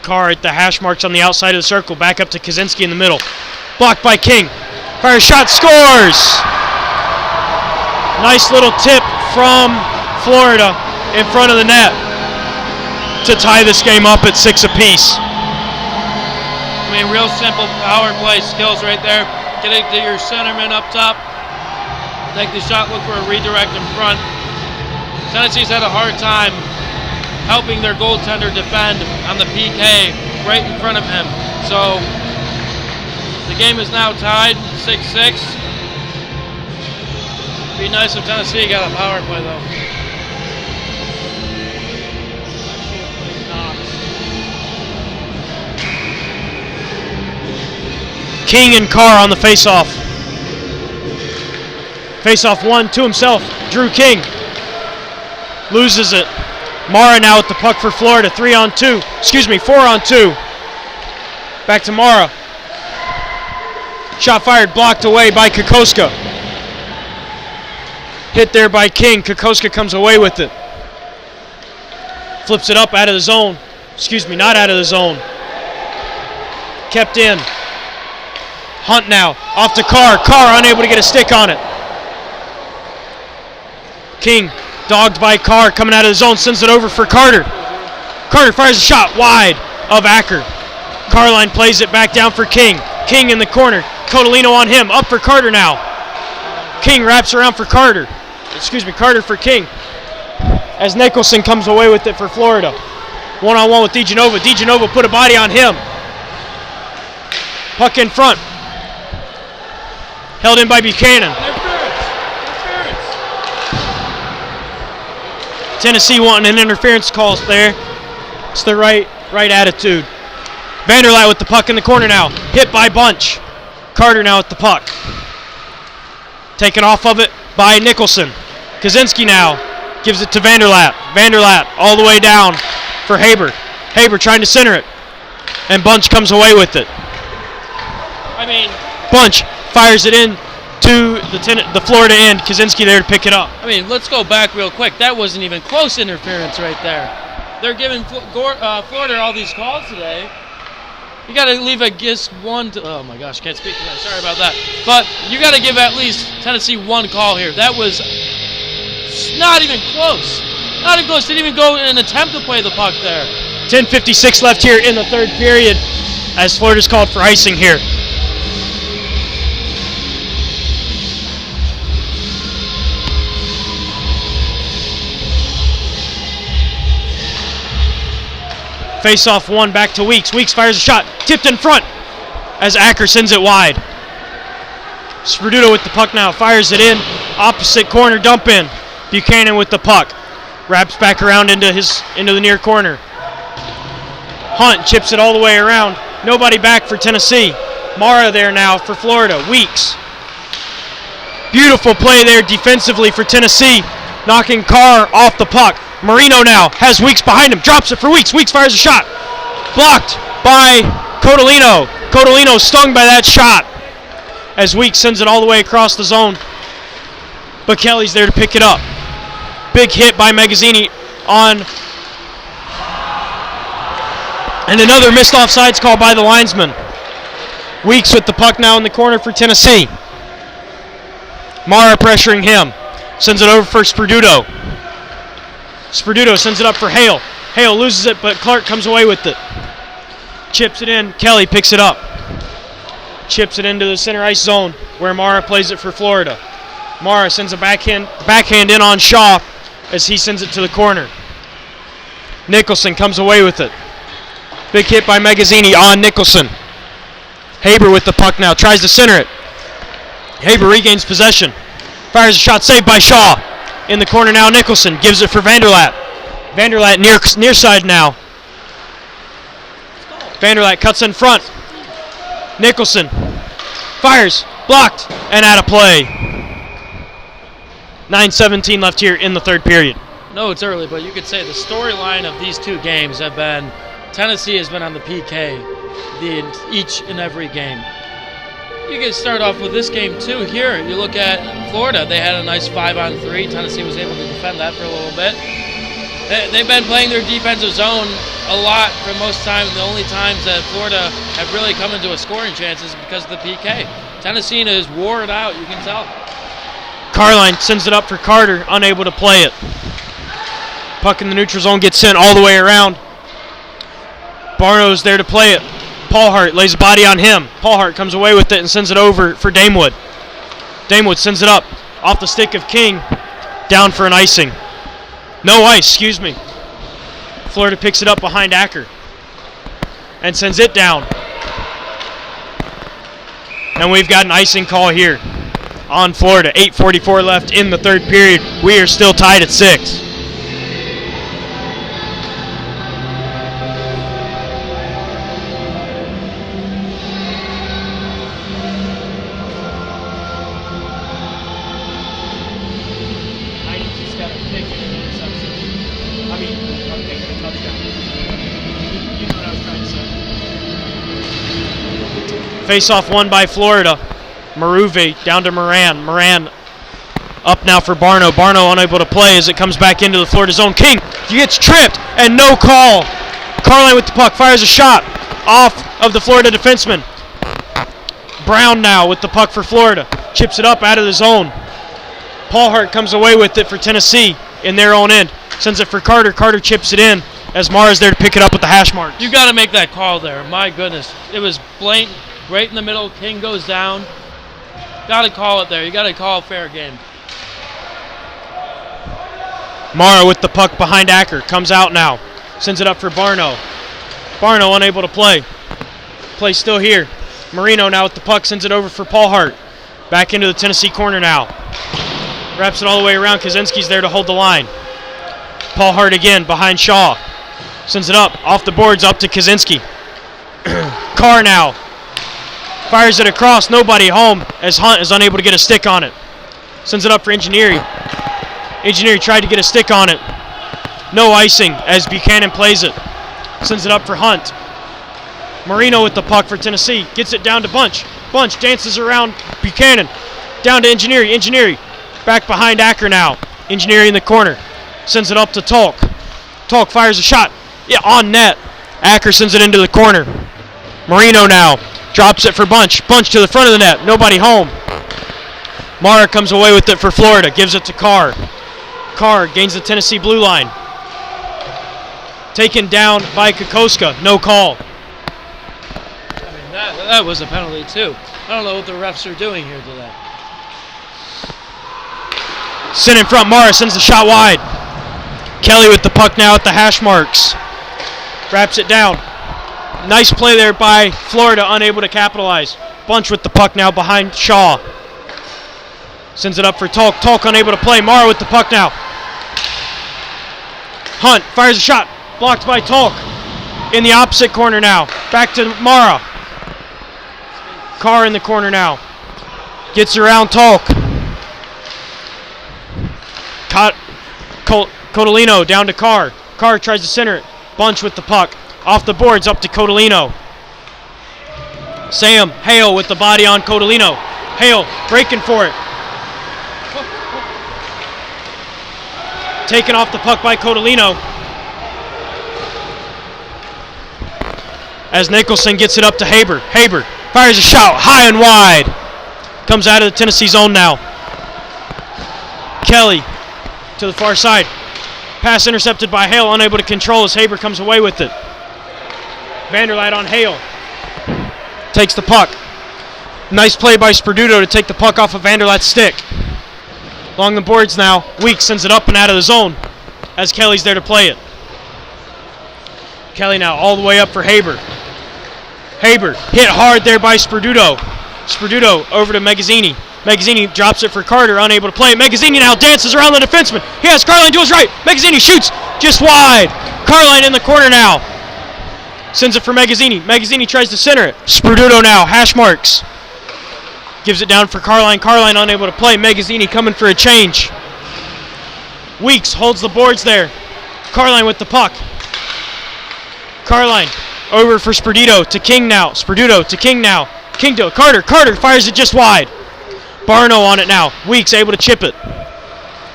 Carr at the hash marks on the outside of the circle. Back up to Kaczynski in the middle. Blocked by King. Fire shot, scores! Nice little tip from Florida in front of the net to tie this game up at 6 apiece. I mean, real simple power play skills right there. Get it to your centerman up top. Take the shot, look for a redirect in front. Tennessee's had a hard time helping their goaltender defend on the PK right in front of him. So the game is now tied 6-6. Be nice if Tennessee got a power play though. King and Carr on the face-off. Face-off one to himself. Drew King loses it. Mara now with the puck for Florida. 4-on-2. Back to Mara. Shot fired, blocked away by Kokoska. Hit there by King. Kokoska comes away with it. Flips it up out of the zone. Not out of the zone. Kept in. Hunt now, off to Carr. Carr unable to get a stick on it. King, dogged by Carr, coming out of the zone, sends it over for Carter. Carter fires a shot wide of Acker. Carline plays it back down for King. King in the corner. Codolino on him, up for Carter now. King wraps around for Carter. Carter for King. As Nicholson comes away with it for Florida. One-on-one with DiGenova. DiGenova put a body on him. Puck in front. Held in by Buchanan. Tennessee wanting an interference call there. It's the right attitude. Vanderlat with the puck in the corner now. Hit by Bunch. Carter now with the puck. Taken off of it by Nicholson. Kaczynski now gives it to Vanderlat. Vanderlat all the way down for Haber. Haber trying to center it. And Bunch comes away with it. Bunch fires it in to the Florida end. Kaczynski there to pick it up. Let's go back real quick. That wasn't even close interference right there. They're giving Florida all these calls today. You got to leave one. Oh my gosh, can't speak today. Sorry about that. But you got to give at least Tennessee one call here. That was not even close. Not even close. Didn't even go and attempt to play the puck there. 10:56 left here in the third period. as Florida's called for icing here. Face off one, back to Weeks. Weeks fires a shot, tipped in front as Acker sends it wide. Sperduto with the puck now, fires it in, opposite corner, dump in. Buchanan with the puck, wraps back around into the near corner. Hunt chips it all the way around. Nobody back for Tennessee. Mara there now for Florida. Weeks. Beautiful play there defensively for Tennessee, knocking Carr off the puck. Marino now has Weeks behind him, drops it for Weeks. Weeks fires a shot, blocked by Codolino. Codolino stung by that shot as Weeks sends it all the way across the zone. But Kelly's there to pick it up. Big hit by Magazzini on, and another missed offsides call by the linesman. Weeks with the puck now in the corner for Tennessee. Mara pressuring him, sends it over for Sperduto. Sperduto sends it up for Hale. Hale loses it, but Clark comes away with it. Chips it in. Kelly picks it up. Chips it into the center ice zone where Mara plays it for Florida. Mara sends a backhand in on Shaw as he sends it to the corner. Nicholson comes away with it. Big hit by Magazzini on Nicholson. Haber with the puck now, tries to center it. Haber regains possession. Fires a shot, saved by Shaw. In the corner now, Nicholson gives it for Vanderlat. Vanderlat near side now. Vanderlat cuts in front. Nicholson fires, blocked, and out of play. 9:17 left here in the third period. No, it's early, but you could say the storyline of these two games have been Tennessee has been on the PK each and every game. You can start off with this game too. Here, you look at Florida. They had a nice 5-on-3. Tennessee was able to defend that for a little bit. They've been playing their defensive zone a lot for most time. The only times that Florida have really come into a scoring chance is because of the PK. Tennessee is wore it out, you can tell. Carline sends it up for Carter, unable to play it. Puck in the neutral zone gets sent all the way around. Barnow's there to play it. Paulhart lays a body on him. Paulhart comes away with it and sends it over for Damewood. Damewood sends it up off the stick of King, down for an icing. No ice, excuse me. Florida picks it up behind Acker and sends it down. And we've got an icing call here on Florida. 8:44 left in the third period. We are still tied at 6. Face-off won by Florida. Maruve down to Moran. Moran up now for Barno. Barno unable to play as it comes back into the Florida zone. King gets tripped and no call. Carline with the puck fires a shot off of the Florida defenseman. Brown now with the puck for Florida. Chips it up out of the zone. Paulhart comes away with it for Tennessee in their own end. Sends it for Carter. Carter chips it in as Mara's there to pick it up with the hash mark. You got to make that call there. My goodness. It was blatant. Right in the middle, King goes down. Got to call it there. You got to call a fair game. Mara with the puck behind Acker. Comes out now. Sends it up for Barno. Barno unable to play. Play still here. Marino now with the puck. Sends it over for Paulhart. Back into the Tennessee corner now. Wraps it all the way around. Kaczynski's there to hold the line. Paulhart again behind Shaw. Sends it up. Off the boards up to Kaczynski. Carr now. Fires it across, nobody home as Hunt is unable to get a stick on it. Sends it up for Engineering. Engineering tried to get a stick on it. No icing as Buchanan plays it. Sends it up for Hunt. Marino with the puck for Tennessee. Gets it down to Bunch. Bunch dances around Buchanan. Down to Engineering. Engineering back behind Acker now. Engineering in the corner. Sends it up to Tolk. Tolk fires a shot. Yeah, on net. Acker sends it into the corner. Marino now. Drops it for Bunch. Bunch to the front of the net. Nobody home. Mara comes away with it for Florida. Gives it to Carr. Carr gains the Tennessee blue line. Taken down by Kokoska. No call. That was a penalty too. I don't know what the refs are doing here today. Sin in front, Mara sends the shot wide. Kelly with the puck now at the hash marks. Wraps it down. Nice play there by Florida, unable to capitalize. Bunch with the puck now behind Shaw. Sends it up for Tolk. Tolk unable to play. Mara with the puck now. Hunt fires a shot. Blocked by Tolk. In the opposite corner now. Back to Mara. Carr in the corner now. Gets around Tolk. Codolino down to Carr. Carr tries to center it. Bunch with the puck. Off the boards up to Codolino. Sam Hale with the body on Codolino. Hale breaking for it. Taken off the puck by Codolino. As Nicholson gets it up to Haber. Haber fires a shot high and wide. Comes out of the Tennessee zone now. Kelly to the far side. Pass intercepted by Hale, unable to control as Haber comes away with it. Vanderlat on Hale. Takes the puck. Nice play by Sperduto to take the puck off of Vanderlat's stick. Along the boards now. Weeks sends it up and out of the zone as Kelly's there to play it. Kelly now all the way up for Haber. Haber hit hard there by Sperduto. Sperduto over to Magazzini. Magazzini drops it for Carter, unable to play. Magazzini now dances around the defenseman. He has Carline to his right. Magazzini shoots just wide. Carline in the corner now. Sends it for Magazzini. Magazzini tries to center it. Sperduto now, hash marks. Gives it down for Carline. Carline unable to play. Magazzini coming for a change. Weeks holds the boards there. Carline with the puck. Carline over for Sperduto to King now. Sperduto to King now. King to Carter. Carter fires it just wide. Barno on it now. Weeks able to chip it.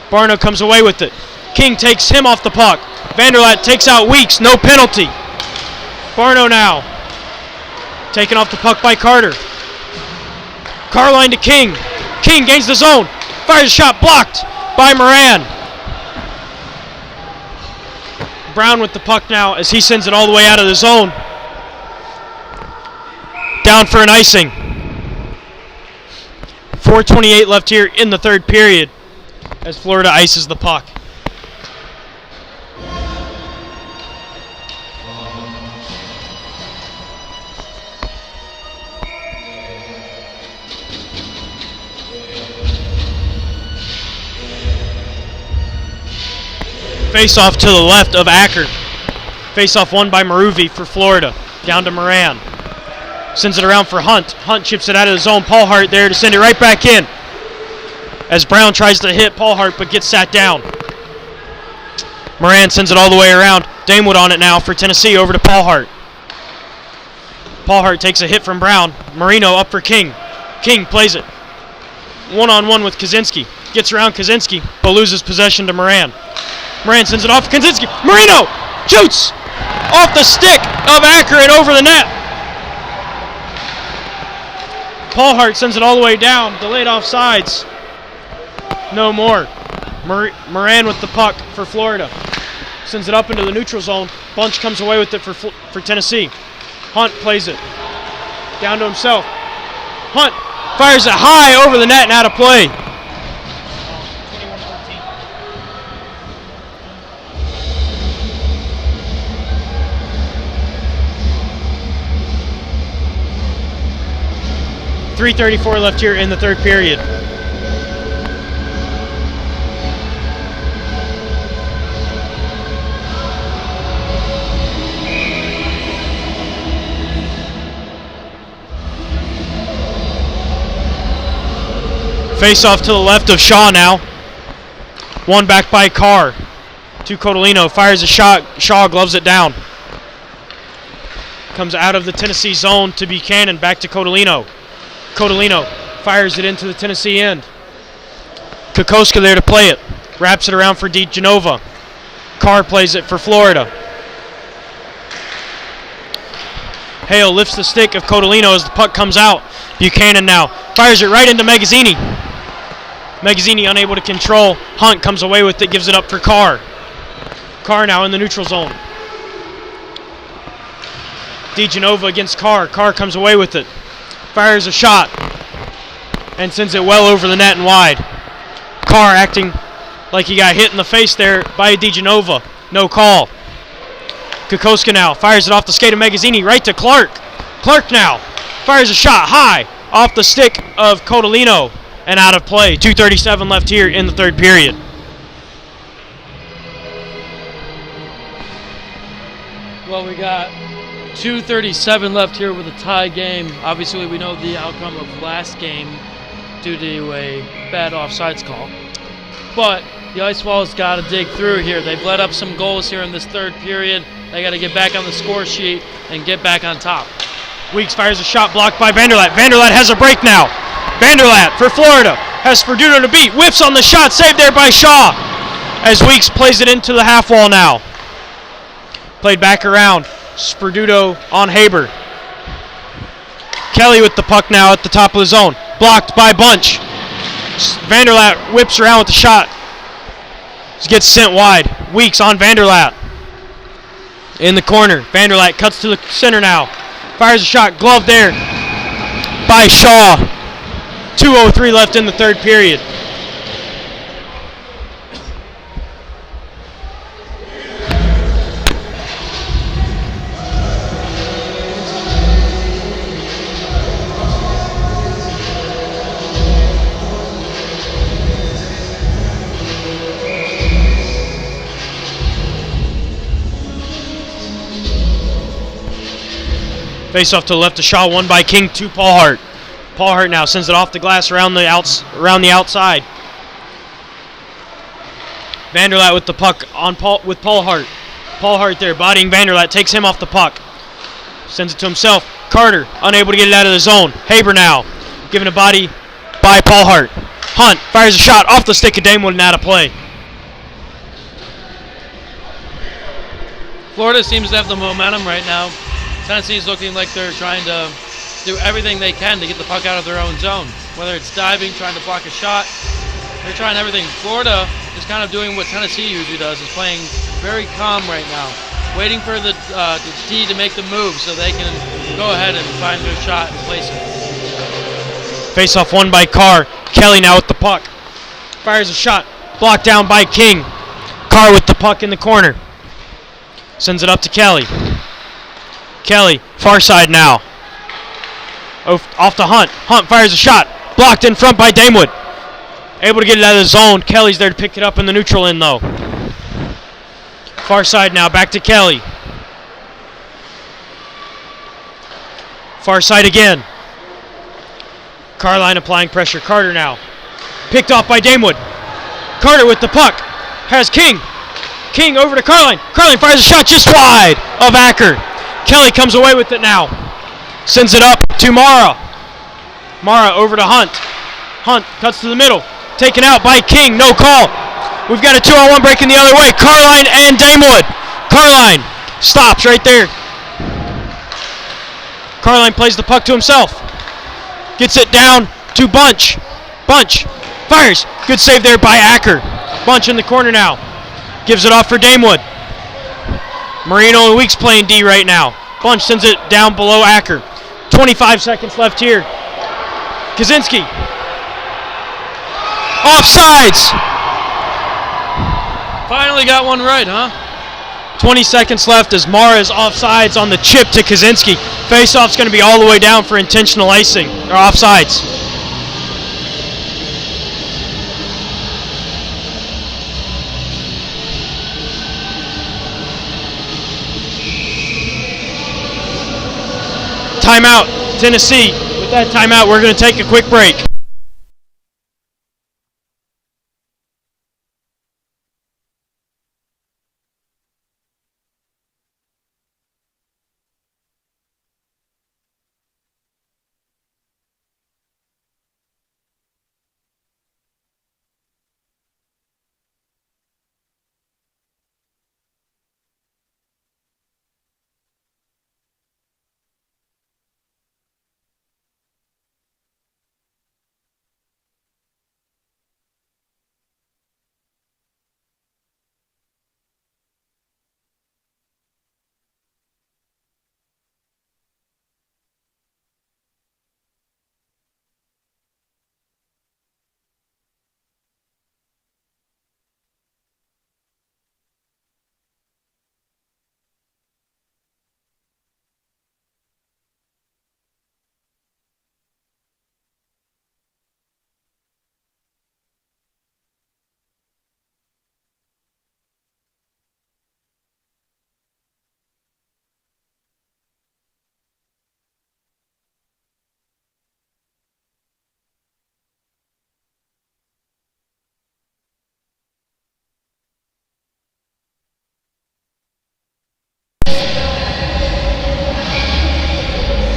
Barno comes away with it. King takes him off the puck. Vanderlat takes out Weeks. No penalty. Barno now. Taken off the puck by Carter. Carline to King. King gains the zone. Fires a shot blocked by Moran. Brown with the puck now as he sends it all the way out of the zone. Down for an icing. 4:28 left here in the third period as Florida ices the puck. Face-off to the left of Acker. Face-off won by Maruvi for Florida. Down to Moran. Sends it around for Hunt. Hunt chips it out of the zone. Paul Hart there to send it right back in. As Brown tries to hit Paul Hart but gets sat down. Moran sends it all the way around. Damewood on it now for Tennessee over to Paul Hart. Paul Hart takes a hit from Brown. Marino up for King. King plays it. One-on-one with Kaczynski. Gets around Kaczynski but loses possession to Moran. Moran sends it off to Kaczynski. Marino shoots off the stick of Acker and over the net. Paul Hart sends it all the way down. Delayed offsides. No more. Moran with the puck for Florida. Sends it up into the neutral zone. Bunch comes away with it for Tennessee. Hunt plays it. Down to himself. Hunt fires it high over the net and out of play. 3:34 left here in the third period. Face off to the left of Shaw now. One back by Carr. To Codolino. Fires a shot. Shaw gloves it down. Comes out of the Tennessee zone to Buchanan. Back to Codolino. Codolino fires it into the Tennessee end. Kokoska there to play it. Wraps it around for DeGenova. Carr plays it for Florida. Hale lifts the stick of Codolino as the puck comes out. Buchanan now fires it right into Magazzini. Magazzini unable to control. Hunt comes away with it, gives it up for Carr. Carr now in the neutral zone. DeGenova against Carr. Carr comes away with it. Fires a shot and sends it well over the net and wide. Carr acting like he got hit in the face there by DeGenova. No call. Kokoska now fires it off the skate of Magazzini right to Clark. Clark now fires a shot high off the stick of Codolino and out of play. 2:37 left here in the third period. Well, we got 2:37 left here with a tie game. Obviously, we know the outcome of last game due to a bad offsides call. But the Ice Vols got to dig through here. They've let up some goals here in this third period. They got to get back on the score sheet and get back on top. Weeks fires a shot blocked by Vanderlat. Vanderlat has a break now. Vanderlat for Florida. Has Sperduto to beat. Whiffs on the shot. Saved there by Shaw. As Weeks plays it into the half wall now. Played back around. Sperduto on Haber. Kelly with the puck now at the top of the zone. Blocked by Bunch. Vanderlat whips around with the shot. Gets sent wide. Weeks on Vanderlat. In the corner. Vanderlat cuts to the center now. Fires a shot. Glove there by Shaw. 2:03 left in the third period. Face off to the left of Shaw, won by King to Paul Hart. Paul Hart now sends it off the glass around the outside. Vanderlat with the puck on with Paul Hart. Paul Hart there bodying Vanderlat, takes him off the puck. Sends it to himself. Carter unable to get it out of the zone. Haber now given a body by Paul Hart. Hunt fires a shot off the stick of Damewood and out of play. Florida seems to have the momentum right now. Tennessee's looking like they're trying to do everything they can to get the puck out of their own zone. Whether it's diving, trying to block a shot, they're trying everything. Florida is kind of doing what Tennessee usually does, is playing very calm right now, waiting for the D to make the move so they can go ahead and find their shot and place it. Face off won by Carr. Kelly now with the puck. Fires a shot. Blocked down by King. Carr with the puck in the corner. Sends it up to Kelly. Kelly, far side now. Off to Hunt. Hunt fires a shot. Blocked in front by Damewood. Able to get it out of the zone. Kelly's there to pick it up in the neutral end though. Far side now. Back to Kelly. Far side again. Carline applying pressure. Carter now. Picked off by Damewood. Carter with the puck. Has King. King over to Carline. Carline fires a shot just wide of Acker. Kelly comes away with it now. Sends it up to Mara. Mara over to Hunt. Hunt cuts to the middle. Taken out by King. No call. We've got a 2-on-1 breaking the other way. Carline and Damewood. Carline stops right there. Carline plays the puck to himself. Gets it down to Bunch. Bunch fires. Good save there by Acker. Bunch in the corner now. Gives it off for Damewood. Marino and Weeks playing D right now. Bunch sends it down below Acker. 25 seconds left here. Kaczynski. Offsides. Finally got one right, huh? 20 seconds left as Mara's offsides on the chip to Kaczynski. Face-off's going to be all the way down for intentional icing, or offsides. Timeout, Tennessee. With that timeout, we're going to take a quick break.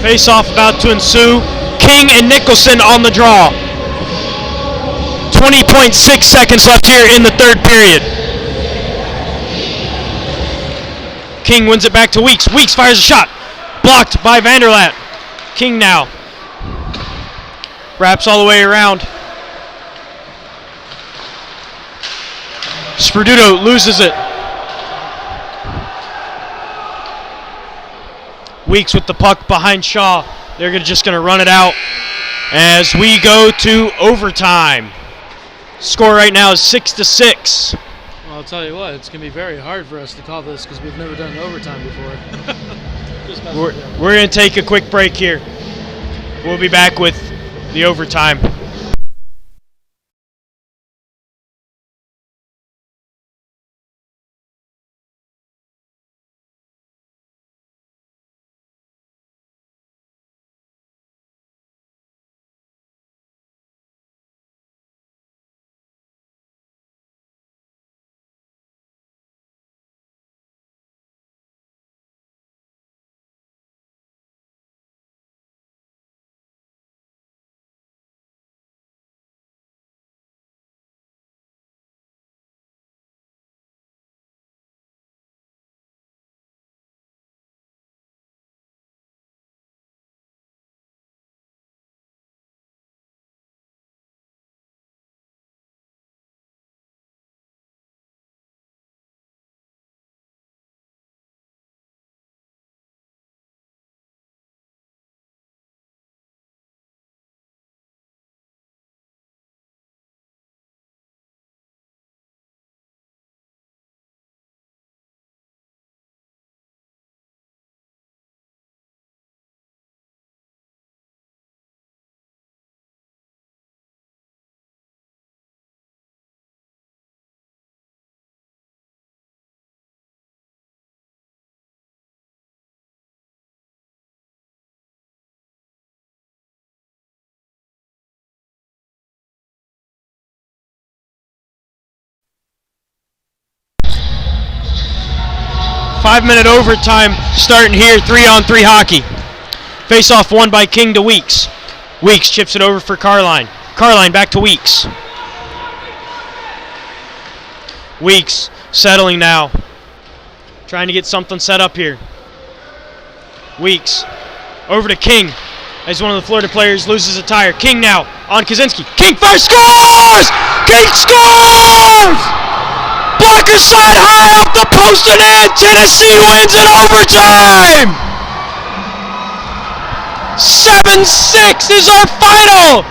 Face-off about to ensue. King and Nicholson on the draw. 20.6 seconds left here in the third period. King wins it back to Weeks. Weeks fires a shot. Blocked by Vanderlat. King now. Wraps all the way around. Sperduto loses it. Weeks with the puck behind Shaw. They're just going to run it out as we go to overtime. Score right now is 6-6. Well, I'll tell you what, it's going to be very hard for us to call this because we've never done overtime before. We're going to take a quick break here. We'll be back with the overtime. Five-minute overtime starting here, 3-on-3 hockey. Face-off won by King to Weeks. Weeks chips it over for Carline. Carline back to Weeks. Weeks settling now. Trying to get something set up here. Weeks over to King as one of the Florida players loses a tire. King now on Kaczynski. King first scores! King scores! Blocker side high off the post and in. Tennessee wins in overtime. 7-6 is our final.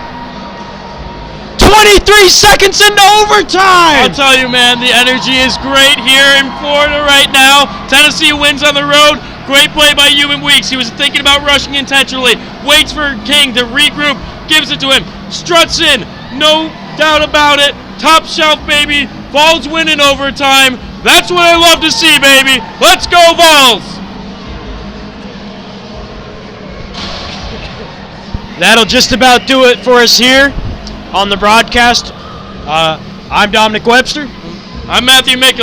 23 seconds into overtime. I'll tell you, man, the energy is great here in Florida right now. Tennessee wins on the road. Great play by Human Weeks. He was thinking about rushing intentionally. Waits for King to regroup. Gives it to him. Struts in. No doubt about it. Top shelf, baby. Vols win in overtime. That's what I love to see, baby. Let's go, Vols! That'll just about do it for us here on the broadcast. I'm Dominic Webster. I'm Matthew Mickle.